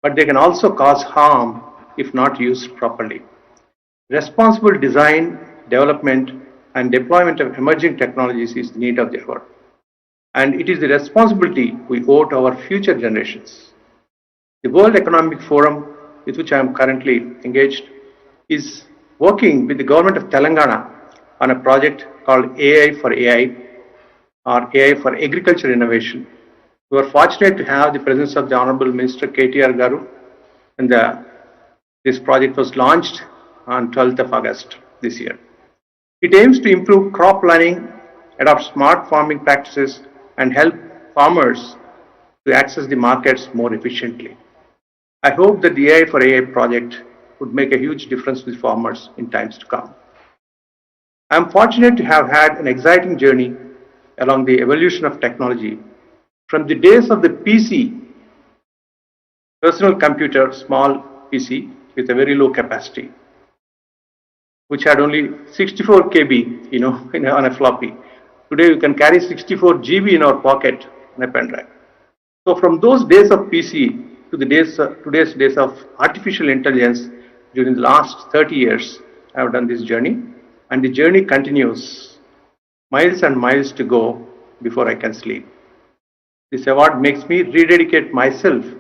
but they can also cause harm if not used properly. Responsible design, development, and deployment of emerging technologies is the need of the hour. And it is the responsibility we owe to our future generations. The World Economic Forum, with which I am currently engaged, is working with the government of Telangana on a project called AI for AI, or AI for Agriculture Innovation. We are fortunate to have the presence of the Honorable Minister KTR Garu, and this project was launched on 12th of August this year. It aims to improve crop planning, adopt smart farming practices, and help farmers to access the markets more efficiently. I hope that the AI for AI project would make a huge difference with farmers in times to come. I am fortunate to have had an exciting journey along the evolution of technology from the days of the PC, personal computer, small PC with a very low capacity, which had only 64 KB, on a floppy. Today you can carry 64 GB in our pocket on a pen drive. So from those days of PC to the today's days of artificial intelligence, during the last 30 years, I have done this journey, and the journey continues. Miles and miles to go before I can sleep. This award makes me rededicate myself to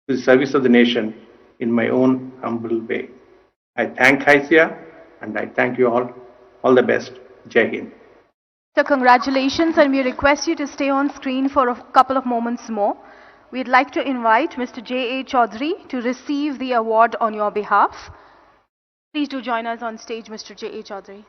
the service of the nation in my own humble way. I thank HYSEA and I thank you all. All the best. Jai Hind. So congratulations, and we request you to stay on screen for a couple of moments more. We'd like to invite Mr. J.A. Chaudhary to receive the award on your behalf. Please do join us on stage, Mr. J.A. Chaudhary.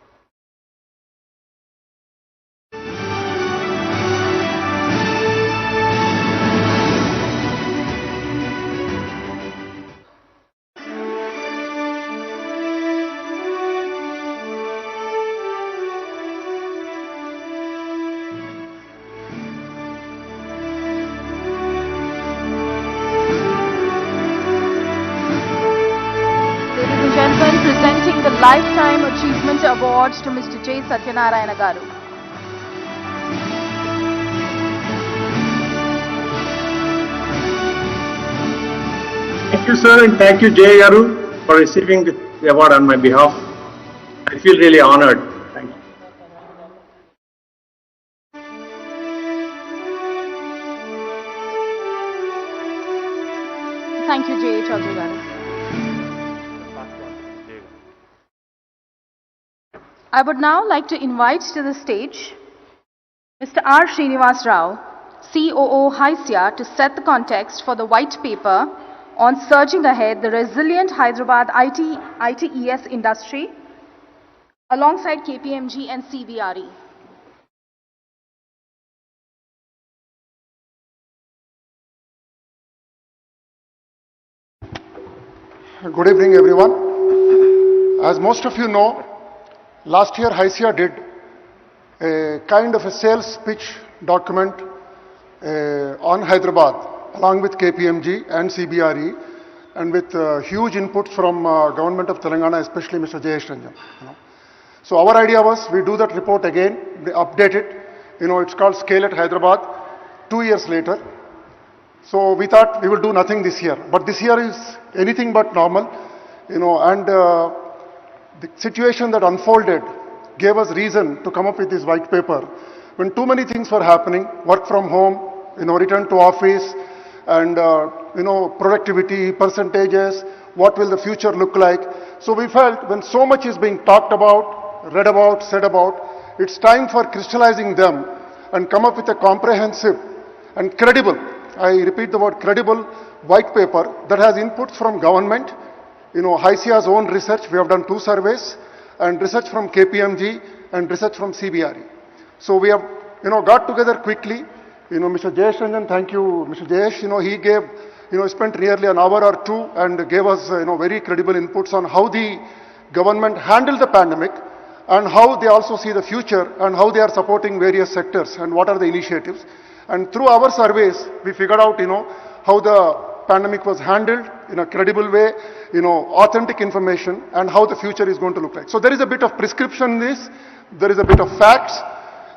Presenting the Lifetime Achievement Awards to Mr. J. Satyanarayana Garu. Thank you, sir, and thank you, Jay Garu, for receiving the award on my behalf. I feel really honored. Thank you. Thank you, J. Chaudhary Garu. I would now like to invite to the stage Mr. R. Srinivas Rao, COO HYSEA, to set the context for the white paper on Surging Ahead, the Resilient Hyderabad ITES Industry, alongside KPMG and CBRE. Good evening, everyone. As most of you know, last year HYSEA did a kind of a sales pitch document on Hyderabad along with KPMG and CBRE, and with huge input from government of Telangana, especially Mr. J.S. Ranjan. So our idea was we do that report again, we update it. It's called Scale at Hyderabad 2 years later. So we thought we will do nothing this year, but this year is anything but normal, and the situation that unfolded gave us reason to come up with this white paper. When too many things were happening, work from home, return to office, and productivity, percentages, what will the future look like. So we felt when so much is being talked about, read about, said about, it's time for crystallizing them and come up with a comprehensive and credible, I repeat the word credible, white paper that has inputs from government, HYSEA's own research. We have done 2 surveys, and research from KPMG and research from CBRE. So we have, got together quickly. Mr. Jayesh Ranjan, thank you, Mr. Jayesh. He gave, spent nearly an hour or 2 and gave us, very credible inputs on how the government handled the pandemic and how they also see the future and how they are supporting various sectors and what are the initiatives. And through our surveys, we figured out, how the pandemic was handled in a credible way, authentic information, and how the future is going to look like. So there is a bit of prescription in this, there is a bit of facts,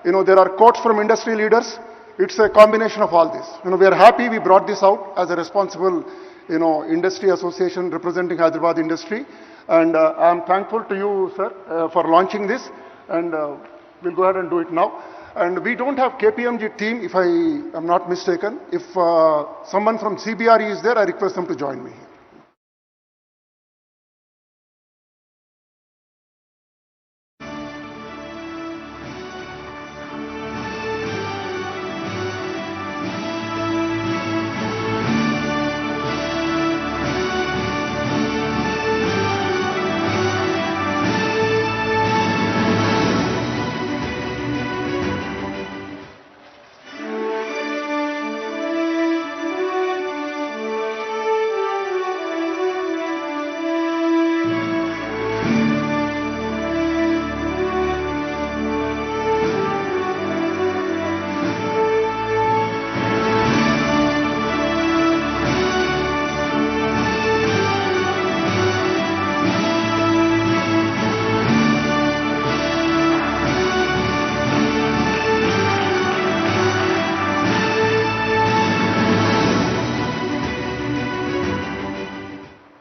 there are quotes from industry leaders. It's a combination of all this. We are happy we brought this out as a responsible, industry association representing Hyderabad industry. And I am thankful to you, sir, for launching this. And we'll go ahead and do it now. And we don't have KPMG team, if I am not mistaken. If someone from CBRE is there, I request them to join me.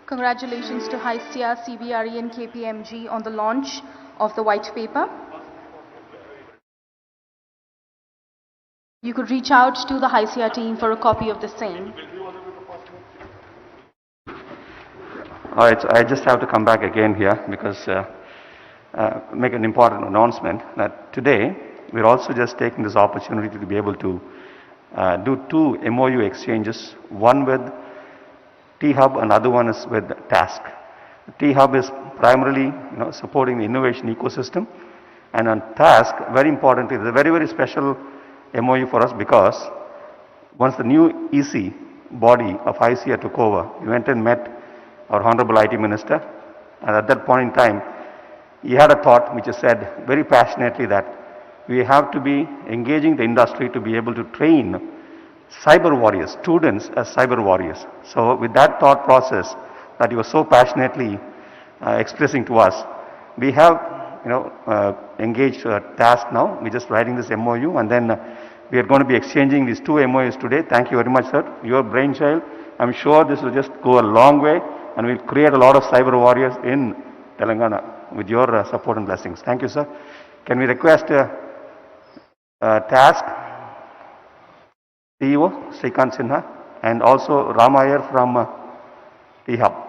Congratulations to HYSEA, CBRE and KPMG on the launch of the white paper. You could reach out to the HYSEA team for a copy of the same. I just have to come back again here because make an important announcement that today we're also just taking this opportunity to be able to do 2 MOU exchanges, one with T-Hub and other one is with Task. T-Hub is primarily supporting the innovation ecosystem, and on Task, very importantly, it's a very, very special MOU for us because once the new EC body of HYSEA took over, we went and met our Honorable IT Minister, and at that point in time, he had a thought which he said very passionately that we have to be engaging the industry to be able to train cyber warriors, students as cyber warriors. So with that thought process that he was so passionately expressing to us, we have engaged a task now. We're just writing this MOU, and then we are going to be exchanging these 2 MOUs today. Thank you very much, sir. Your brainchild. I'm sure this will just go a long way and will create a lot of cyber warriors in Telangana with your support and blessings. Thank you, sir. Can we request Task CEO Srikant Sinha and also Ram Iyer from T-Hub.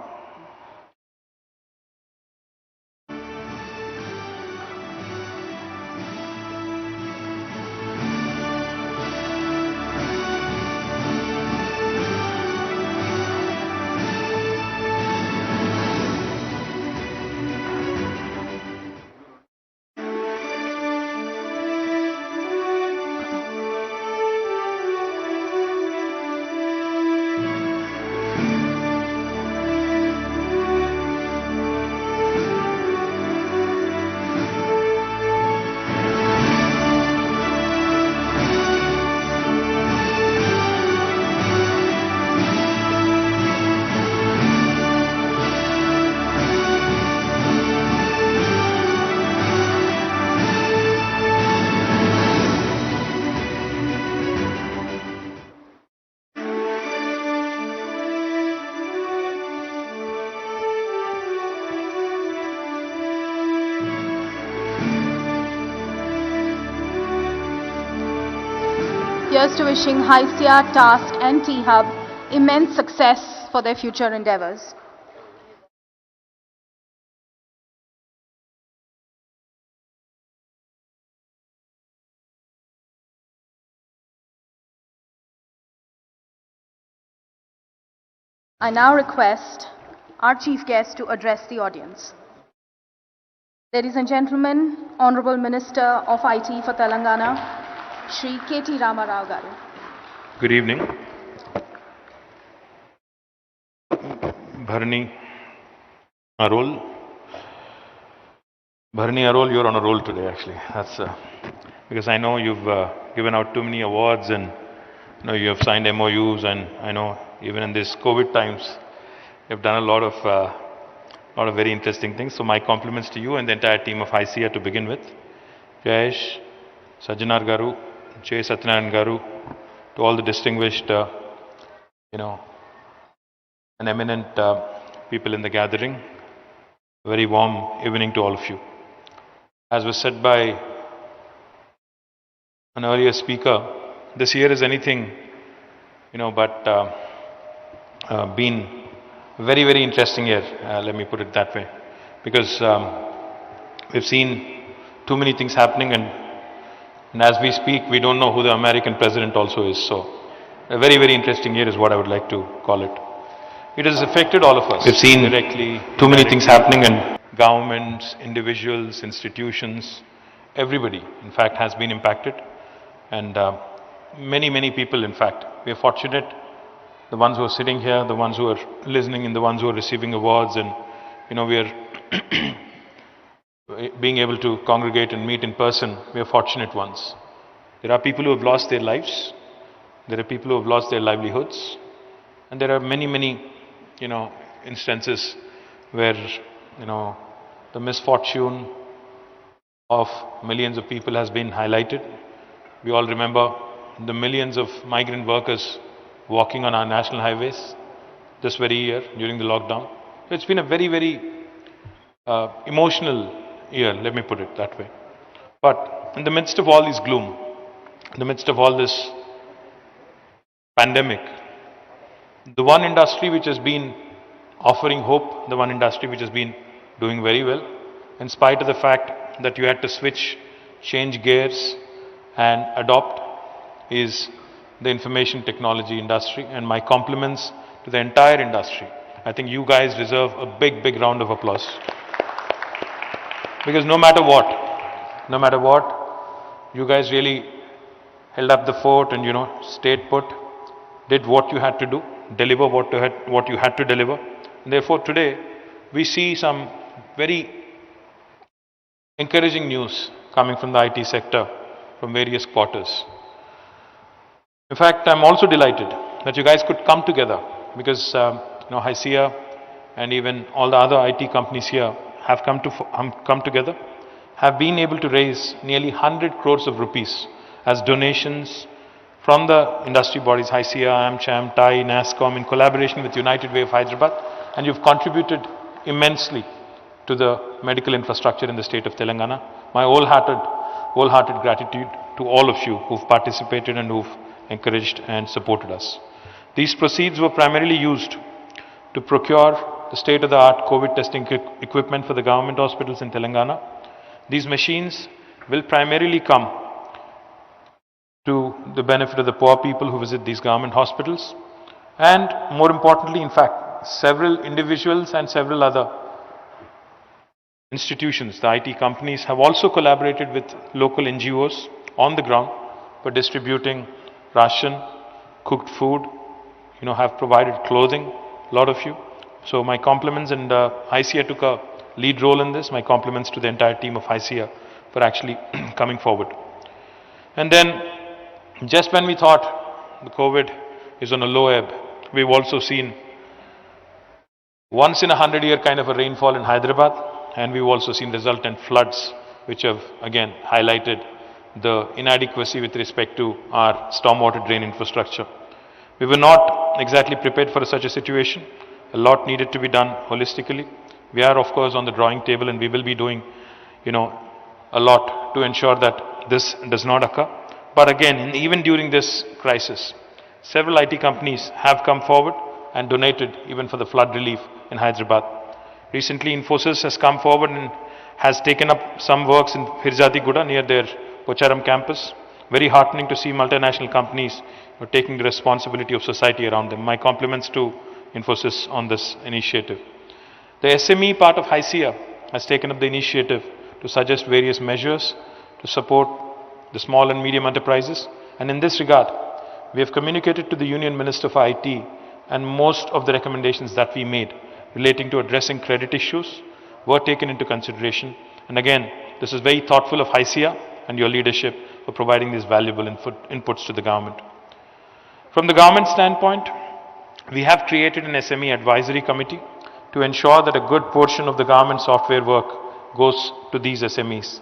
Here's to wishing HYSEA, Task and T-Hub immense success for their future endeavors. I now request our chief guest to address the audience. Ladies and gentlemen, Honorable Minister of IT for Telangana, Shri KT Ramarao Garu. Good evening. Bharani Arol. Bharani Arol, you're on a roll today actually. That's because I know you've given out too many awards and you have signed MOUs, and I know even in these COVID times, you've done a lot of very interesting things. So my compliments to you and the entire team of HYSEA to begin with. Jayesh, Sajjanar Garu, J. Satyanarayan Garu, to all the distinguished, and eminent people in the gathering. A very warm evening to all of you. As was said by an earlier speaker, this year is anything, but been a very, very interesting year, let me put it that way. Because we've seen too many things happening, and as we speak, we don't know who the American president also is. So, a very, very interesting year is what I would like to call it. It has affected all of us. We've seen directly too many things happening, and governments, individuals, institutions, everybody, in fact, has been impacted. And many, many people, in fact. We are fortunate, the ones who are sitting here, the ones who are listening, and the ones who are receiving awards, and, we are being able to congregate and meet in person. We are fortunate ones. There are people who have lost their lives. There are people who have lost their livelihoods. And there are many, many, instances where, the misfortune of millions of people has been highlighted. We all remember the millions of migrant workers walking on our national highways this very year during the lockdown. It's been a very, very emotional year, let me put it that way. But in the midst of all this gloom, in the midst of all this pandemic, the one industry which has been offering hope, the one industry which has been doing very well, in spite of the fact that you had to switch, change gears and adopt, is the information technology industry. And my compliments to the entire industry. I think you guys deserve a big, big round of applause. Because no matter what, you guys really held up the fort and, stayed put, did what you had to do, deliver what you had to deliver. And therefore today, we see some very encouraging news coming from the IT sector from various quarters. In fact, I'm also delighted that you guys could come together because, HYSEA and even all the other IT companies here have come together, have been able to raise nearly 100 crores of rupees as donations from the industry bodies, HYSEA, AmCham, TAI, NASSCOM, in collaboration with United Way of Hyderabad, and you've contributed immensely to the medical infrastructure in the state of Telangana. My wholehearted gratitude to all of you who've participated and who've encouraged and supported us. These proceeds were primarily used to procure the state-of-the-art COVID testing equipment for the government hospitals in Telangana. These machines will primarily come to the benefit of the poor people who visit these government hospitals. And more importantly, in fact, several individuals and several other institutions, the IT companies, have also collaborated with local NGOs on the ground for distributing ration, cooked food, have provided clothing, a lot of you. So my compliments, and HYSEA took a lead role in this. My compliments to the entire team of HYSEA for actually coming forward. And then, just when we thought the COVID is on a low ebb, we've also seen once in 100-year kind of a rainfall in Hyderabad, and we've also seen resultant floods, which have again highlighted the inadequacy with respect to our stormwater drain infrastructure. We were not exactly prepared for such a situation. A lot needed to be done holistically. We are, of course, on the drawing table, and we will be doing, a lot to ensure that this does not occur. But again, even during this crisis, several IT companies have come forward and donated even for the flood relief in Hyderabad. Recently, Infosys has come forward and has taken up some works in Firzati Guda near their Pocharam campus. Very heartening to see multinational companies taking the responsibility of society around them. My compliments to Infosys on this initiative. The SME part of HYSEA has taken up the initiative to suggest various measures to support the small and medium enterprises, and in this regard, we have communicated to the Union Minister for IT, and most of the recommendations that we made relating to addressing credit issues were taken into consideration. And again, this is very thoughtful of HYSEA and your leadership for providing these valuable inputs to the government. From the government standpoint, we have created an SME advisory committee to ensure that a good portion of the government software work goes to these SMEs.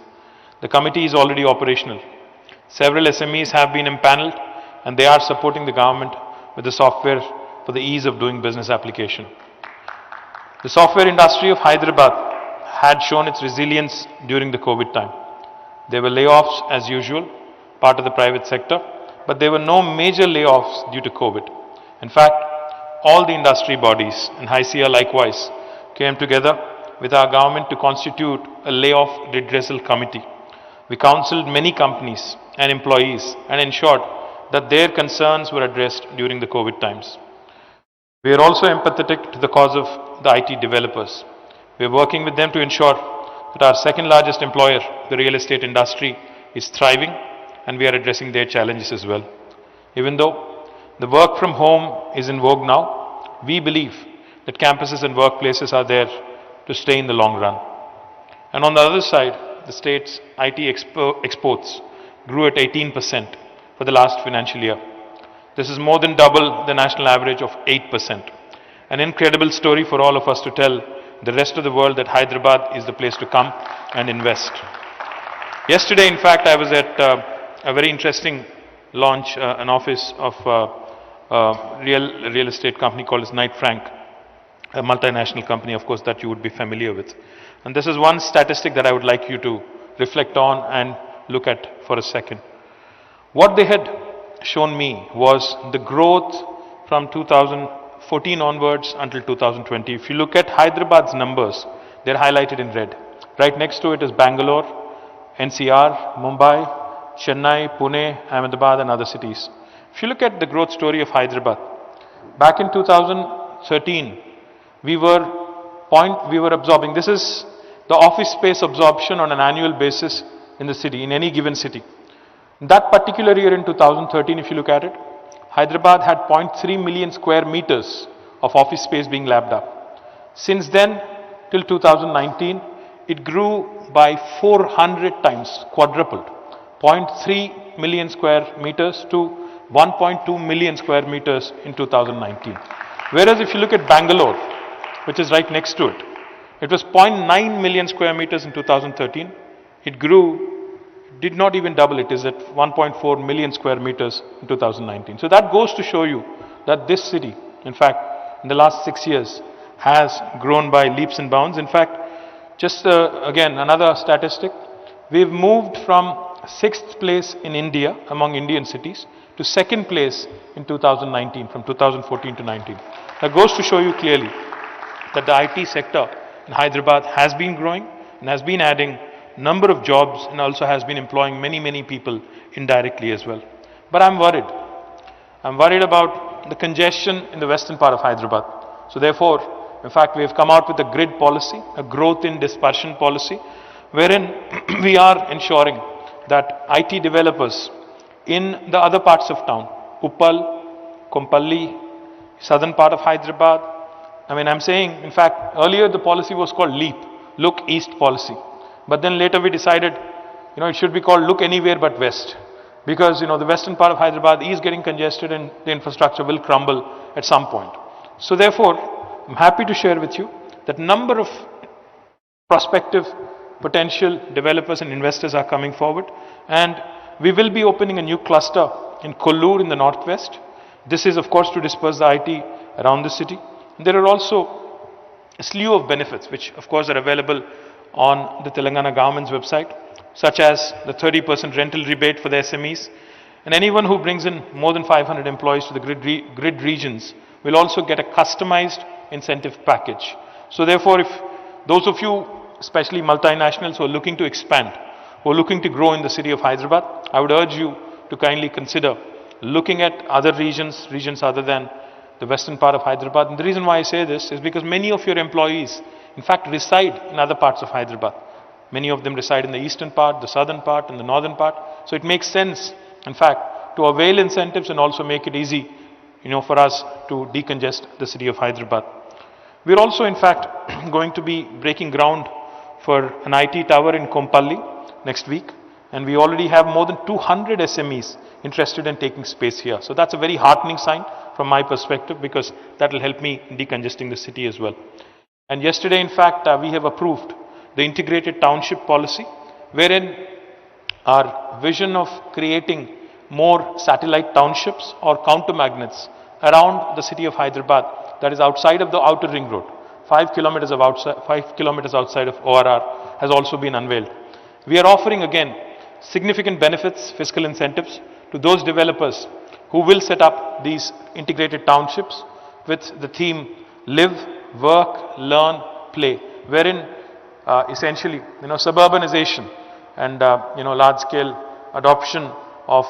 The committee is already operational. Several SMEs have been impaneled and they are supporting the government with the software for the ease of doing business application. The software industry of Hyderabad had shown its resilience during the COVID time. There were layoffs as usual, part of the private sector, but there were no major layoffs due to COVID. In fact, all the industry bodies and HYSEA likewise came together with our government to constitute a layoff redressal committee. We counseled many companies and employees and ensured that their concerns were addressed during the COVID times. We are also empathetic to the cause of the IT developers. We are working with them to ensure that our second largest employer, the real estate industry, is thriving, and we are addressing their challenges as well. Even though the work from home is in vogue now, we believe that campuses and workplaces are there to stay in the long run. And on the other side, the state's IT exports grew at 18% for the last financial year. This is more than double the national average of 8%. An incredible story for all of us to tell the rest of the world that Hyderabad is the place to come and invest. Yesterday, in fact, I was at a very interesting launch, an office of a real estate company called as Knight Frank, a multinational company, of course, that you would be familiar with. And this is one statistic that I would like you to reflect on and look at for a second. What they had shown me was the growth from 2014 onwards until 2020. If you look at Hyderabad's numbers, they're highlighted in red. Right next to it is Bangalore, NCR, Mumbai, Chennai, Pune, Ahmedabad and other cities. If you look at the growth story of Hyderabad, back in 2013, we were absorbing, this is the office space absorption on an annual basis in the city, in any given city. That particular year in 2013, if you look at it, Hyderabad had 0.3 million square meters of office space being lapped up. Since then, till 2019, it grew by 400 times, quadrupled. 0.3 million square meters to 1.2 million square meters in 2019. Whereas if you look at Bangalore, which is right next to it, it was 0.9 million square meters in 2013. It grew, did not even double, it is at 1.4 million square meters in 2019. So that goes to show you that this city, in fact, in the last 6 years, has grown by leaps and bounds. In fact, just again, another statistic, we've moved from 6th place in India, among Indian cities, to 2nd place in 2019, from 2014 to 19. That goes to show you clearly that the IT sector in Hyderabad has been growing and has been adding number of jobs and also has been employing many people indirectly as well. But I'm worried. I'm worried about the congestion in the western part of Hyderabad. So therefore, in fact, we have come out with a grid policy, a growth in dispersion policy, wherein we are ensuring that IT developers in the other parts of town, Uppal, Kompalli, southern part of Hyderabad, I'm saying, in fact, earlier the policy was called LEAP, Look East policy. But then later we decided, it should be called Look Anywhere But West. Because, the western part of Hyderabad is getting congested and the infrastructure will crumble at some point. So therefore, I'm happy to share with you that number of prospective potential developers and investors are coming forward. And we will be opening a new cluster in Kollur in the northwest. This is, of course, to disperse the IT around the city. There are also a slew of benefits which of course are available on the Telangana government's website, such as the 30% rental rebate for the SMEs, and anyone who brings in more than 500 employees to the grid regions will also get a customized incentive package. So therefore, if those of you, especially multinationals who are looking to expand, who are looking to grow in the city of Hyderabad, I would urge you to kindly consider looking at other regions other than the western part of Hyderabad. And the reason why I say this is because many of your employees, in fact, reside in other parts of Hyderabad. Many of them reside in the eastern part, the southern part, and the northern part. So it makes sense, in fact, to avail incentives and also make it easy, for us to decongest the city of Hyderabad. We're also, in fact, going to be breaking ground for an IT tower in Kompalli next week. And we already have more than 200 SMEs interested in taking space here. So that's a very heartening sign from my perspective, because that will help me in decongesting the city as well. And yesterday, in fact, we have approved the integrated township policy, wherein our vision of creating more satellite townships or counter magnets around the city of Hyderabad, that is outside of the outer ring road, 5 kilometers outside of ORR, has also been unveiled. We are offering again significant benefits, fiscal incentives to those developers who will set up these integrated townships with the theme live, work, learn, play, wherein essentially suburbanization and large scale adoption of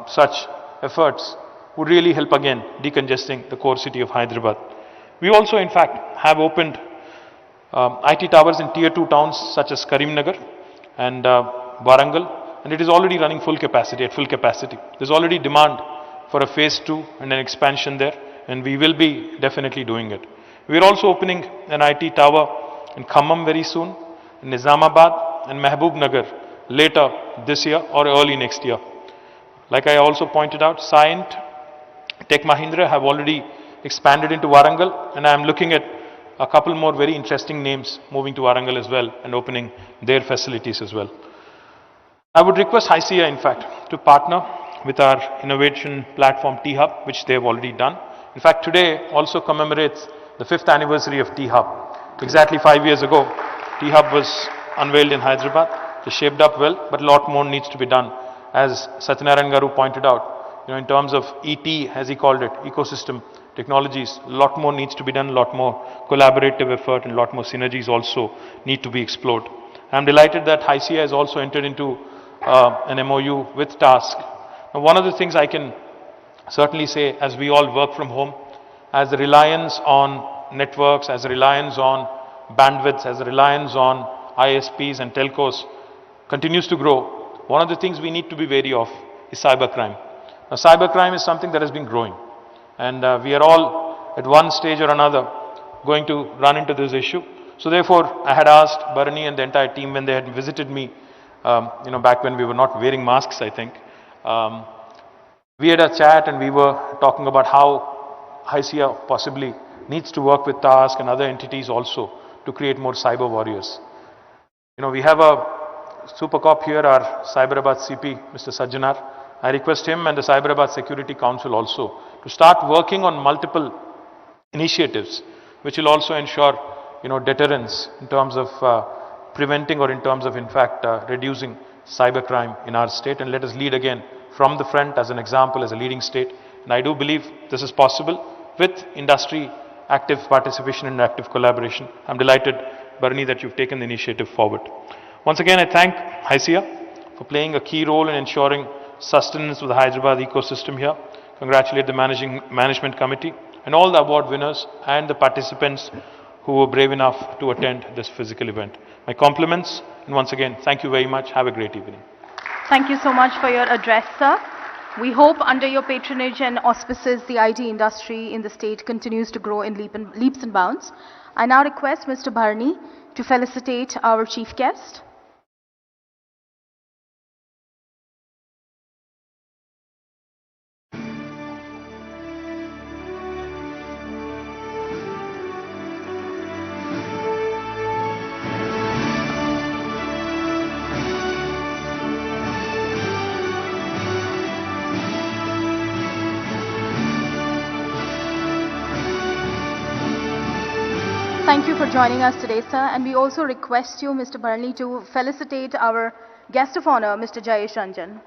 such efforts would really help again decongesting the core city of Hyderabad. We also, in fact, have opened IT towers in tier 2 towns such as Karimnagar and Warangal, and it is already running at full capacity. There's already demand for a phase 2 and an expansion there, and we will be definitely doing it. We're also opening an IT tower in Khammam very soon, in Nizamabad and Mehboob Nagar later this year or early next year. Like I also pointed out, Cyient, Tech Mahindra have already expanded into Warangal, and I am looking at a couple more very interesting names moving to Warangal as well and opening their facilities as well. I would request HYSEA, in fact, to partner with our innovation platform T-Hub, which they have already done. In fact, today also commemorates the 5th anniversary of T-Hub. Exactly 5 years ago, T-Hub was unveiled in Hyderabad. It shaped up well, but a lot more needs to be done. As Satyanarayan Garu pointed out, in terms of ET, as he called it, ecosystem technologies, a lot more needs to be done, a lot more collaborative effort and a lot more synergies also need to be explored. I'm delighted that HYSEA has also entered into an MOU with TASK. Now, one of the things I can certainly say, as we all work from home, as the reliance on networks, as the reliance on bandwidths, as the reliance on ISPs and telcos continues to grow, one of the things we need to be wary of is cybercrime. Now, cybercrime is something that has been growing, and we are all at one stage or another going to run into this issue. So therefore, I had asked Bharani and the entire team when they had visited me, back when we were not wearing masks, I think. We had a chat and we were talking about how HYSEA possibly needs to work with TASK and other entities also to create more cyber warriors. We have a super cop here, our Cyberabad CP, Mr. Sajjanar. I request him and the Cyberabad Security Council also to start working on multiple initiatives which will also ensure deterrence in terms of preventing or in terms of in fact reducing cybercrime in our state, and let us lead again from the front as an example, as a leading state. And I do believe this is possible with industry active participation and active collaboration. I'm delighted, Bharani, that you've taken the initiative forward. Once again, I thank HYSEA for playing a key role in ensuring sustenance of the Hyderabad ecosystem here. Congratulate the management committee and all the award winners and the participants who were brave enough to attend this physical event. My compliments, and once again, thank you very much. Have a great evening. Thank you so much for your address, sir. We hope under your patronage and auspices, the IT industry in the state continues to grow in leaps and bounds. I now request Mr. Bharani to felicitate our chief guest. Thank you for joining us today, sir. And we also request you, Mr. Bharani, to felicitate our guest of honor, Mr. Jayesh Ranjan.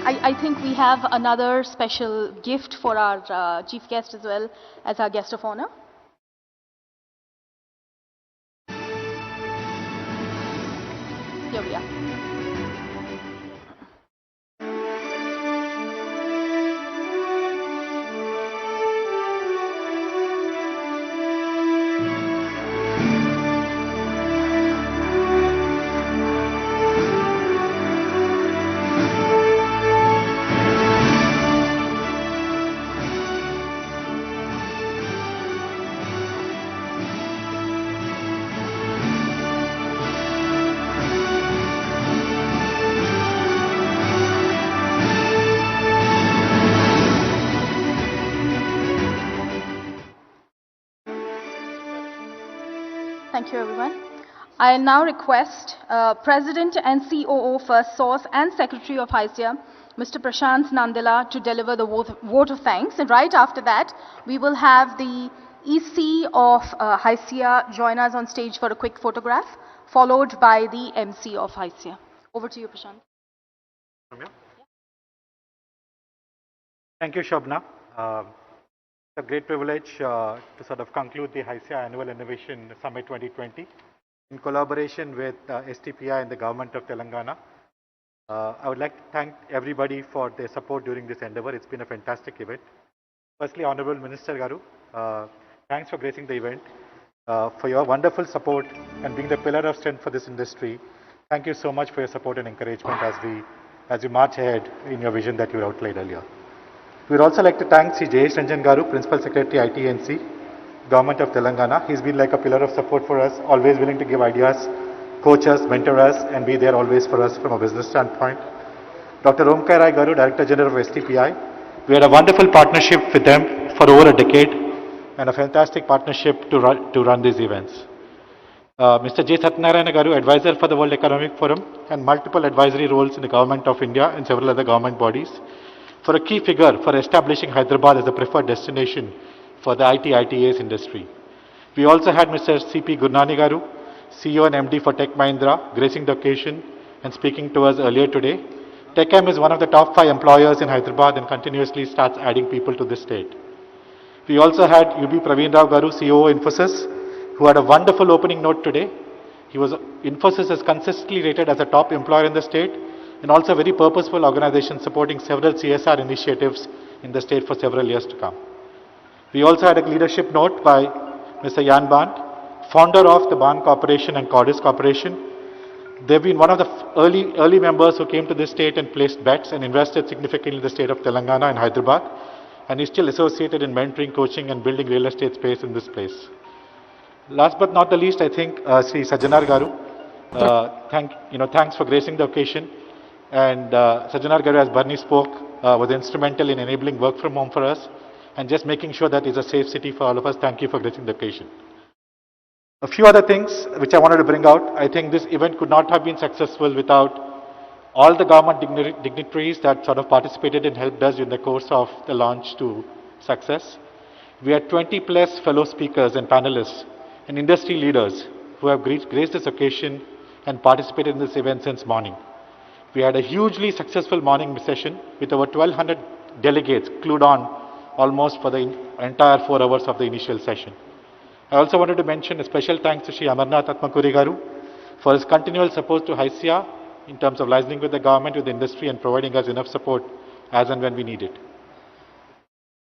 I think we have another special gift for our chief guest as well as our guest of honor. Here we are. Thank you, everyone. I now request President and COO First Source and Secretary of HYSEA, Mr. Prashant Nandela, to deliver the vote of thanks. And right after that, we will have the EC of HYSEA join us on stage for a quick photograph, followed by the MC of HYSEA. Over to you, Prashant. Thank you, Shobna. It's a great privilege to sort of conclude the HYSEA Annual Innovation Summit 2020 in collaboration with STPI and the Government of Telangana. I would like to thank everybody for their support during this endeavor. It's been a fantastic event. Firstly, Honorable Minister Garu, thanks for gracing the event, for your wonderful support and being the pillar of strength for this industry. Thank you so much for your support and encouragement as we march ahead in your vision that you outlined earlier. We would also like to thank Sri J.S. Ranjan Garu, Principal Secretary, ITNC, Government of Telangana. He's been like a pillar of support for us, always willing to give ideas, coach us, mentor us, and be there always for us from a business standpoint. Dr. Omkar Rai Garu, Director General of STPI. We had a wonderful partnership with them for over a decade and a fantastic partnership to run these events. Mr. J. Satyanarayana Garu, Advisor for the World Economic Forum, and multiple advisory roles in the Government of India and several other government bodies, for a key figure for establishing Hyderabad as a preferred destination for the IT/ITES industry. We also had Mr. C.P. Gurnani Garu, CEO and MD for Tech Mahindra, gracing the occasion and speaking to us earlier today. TechM is one of the top 5 employers in Hyderabad and continuously starts adding people to this state. We also had UB Praveen Rao Garu, CEO Infosys, who had a wonderful opening note today. Infosys is consistently rated as a top employer in the state, and also a very purposeful organization supporting several CSR initiatives in the state for several years to come. We also had a leadership note by Mr. Jan Band, founder of the Band Corporation and Cordis Corporation. They've been one of the early members who came to this state and placed bets and invested significantly in the state of Telangana and Hyderabad, and is still associated in mentoring, coaching, and building real estate space in this place. Last but not the least, I think Sri Sajjanar Garu, thanks for gracing the occasion. And Sajjanar Garu, as Barney spoke, was instrumental in enabling work from home for us and just making sure that it's a safe city for all of us. Thank you for gracing the occasion. A few other things which I wanted to bring out. I think this event could not have been successful without all the government dignitaries that sort of participated and helped us in the course of the launch to success. We had 20 plus fellow speakers and panelists and industry leaders who have graced this occasion and participated in this event since morning. We had a hugely successful morning session with over 1,200 delegates glued on almost for the entire 4 hours of the initial session. I also wanted to mention a special thanks to Sri Amarnath Atmakuri Garu for his continual support to HYSEA in terms of liaising with the government, with the industry, and providing us enough support as and when we need it.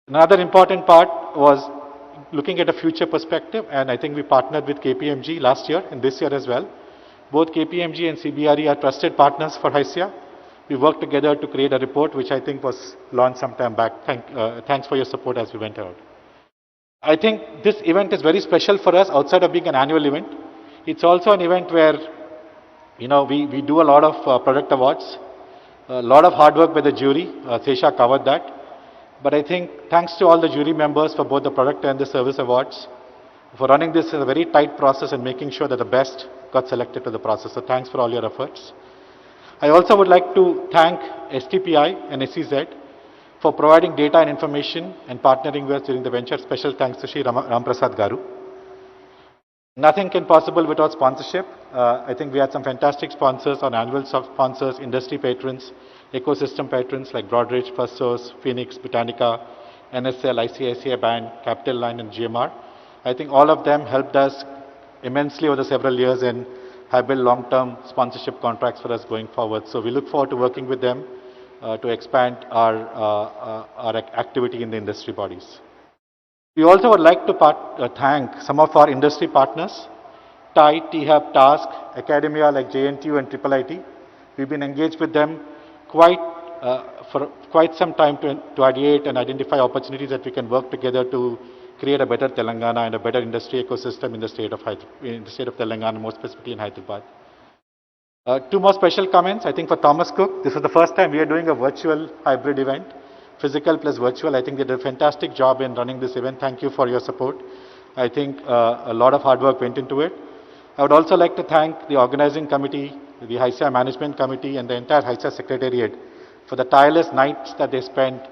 Another important part was looking at a future perspective, and I think we partnered with KPMG last year and this year as well. Both KPMG and CBRE are trusted partners for HYSEA. We worked together to create a report which I think was launched some time back. Thanks for your support as we went out. I think this event is very special for us outside of being an annual event. It's also an event where we do a lot of product awards, a lot of hard work by the jury. Sesha covered that. But I think thanks to all the jury members for both the product and the service awards, for running this in a very tight process and making sure that the best got selected to the process. So thanks for all your efforts. I also would like to thank STPI and SEZ for providing data and information and partnering with us during the venture. Special thanks to Sri Ram Prasad Garu. Nothing can possible without sponsorship. I think we had some fantastic sponsors, on annual sponsors, industry patrons, ecosystem patrons like Broadridge, FirstSource, Phoenix, Botanica, NSL, ICICI Bank, Capital Line and GMR. I think all of them helped us immensely over the several years and have built long-term sponsorship contracts for us going forward. So we look forward to working with them to expand our activity in the industry bodies. We also would like to thank some of our industry partners, TIE, T-Hub, TASK, Academia like JNTU and IIIT. We've been engaged with them for quite some time to ideate and identify opportunities that we can work together to create a better Telangana and a better industry ecosystem in the state of Telangana, more specifically in Hyderabad. Two more special comments. I think for Thomas Cook, this is the first time we are doing a virtual hybrid event, physical plus virtual. I think they did a fantastic job in running this event. Thank you for your support. I think a lot of hard work went into it. I would also like to thank the organizing committee, the HYSEA management committee and the entire HYSEA secretariat for the tireless nights that they spent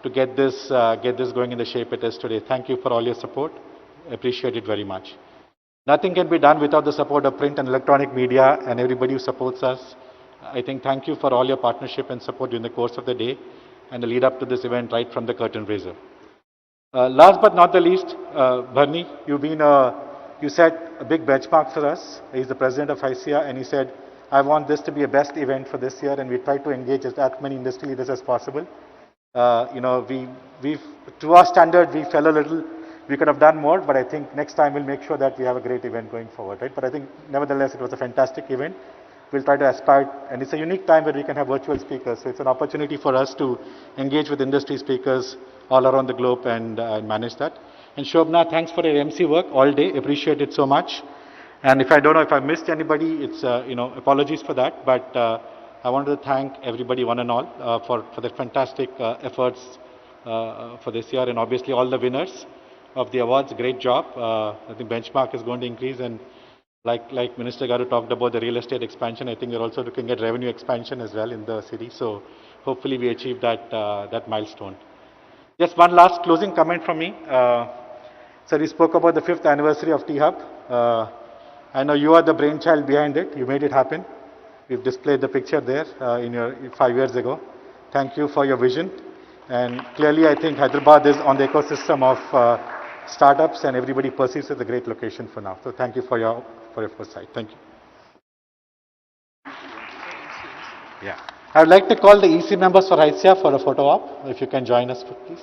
to get this going in the shape it is today. Thank you for all your support. I appreciate it very much. Nothing can be done without the support of print and electronic media and everybody who supports us. I think thank you for all your partnership and support during the course of the day and the lead up to this event right from the curtain raiser. Last but not the least, Bharni, you set a big benchmark for us. He's the president of HYSEA and he said, I want this to be a best event for this year, and we try to engage as many industry leaders as possible. To our standard, we fell a little. We could have done more, but I think next time we'll make sure that we have a great event going forward, right? But I think nevertheless, it was a fantastic event. We'll try to aspire, and it's a unique time where we can have virtual speakers. So it's an opportunity for us to engage with industry speakers all around the globe and manage that. And Shobna, thanks for your MC work all day. Appreciate it so much. And if I don't know if I missed anybody, it's apologies for that. But I wanted to thank everybody, one and all, for the fantastic efforts for this year, and obviously all the winners of the awards. Great job. I think benchmark is going to increase, and like Minister Garu talked about the real estate expansion, I think we're also looking at revenue expansion as well in the city. So hopefully we achieve that milestone. Just one last closing comment from me. Sir, we spoke about the 5th anniversary of T-Hub. I know you are the brainchild behind it. You made it happen. We've displayed the picture there 5 years ago. Thank you for your vision. And clearly, I think Hyderabad is on the ecosystem of startups, and everybody perceives it as a great location for now. So thank you for your foresight. Thank you. Yeah. I would like to call the EC members for HYSEA for a photo op. If you can join us, please.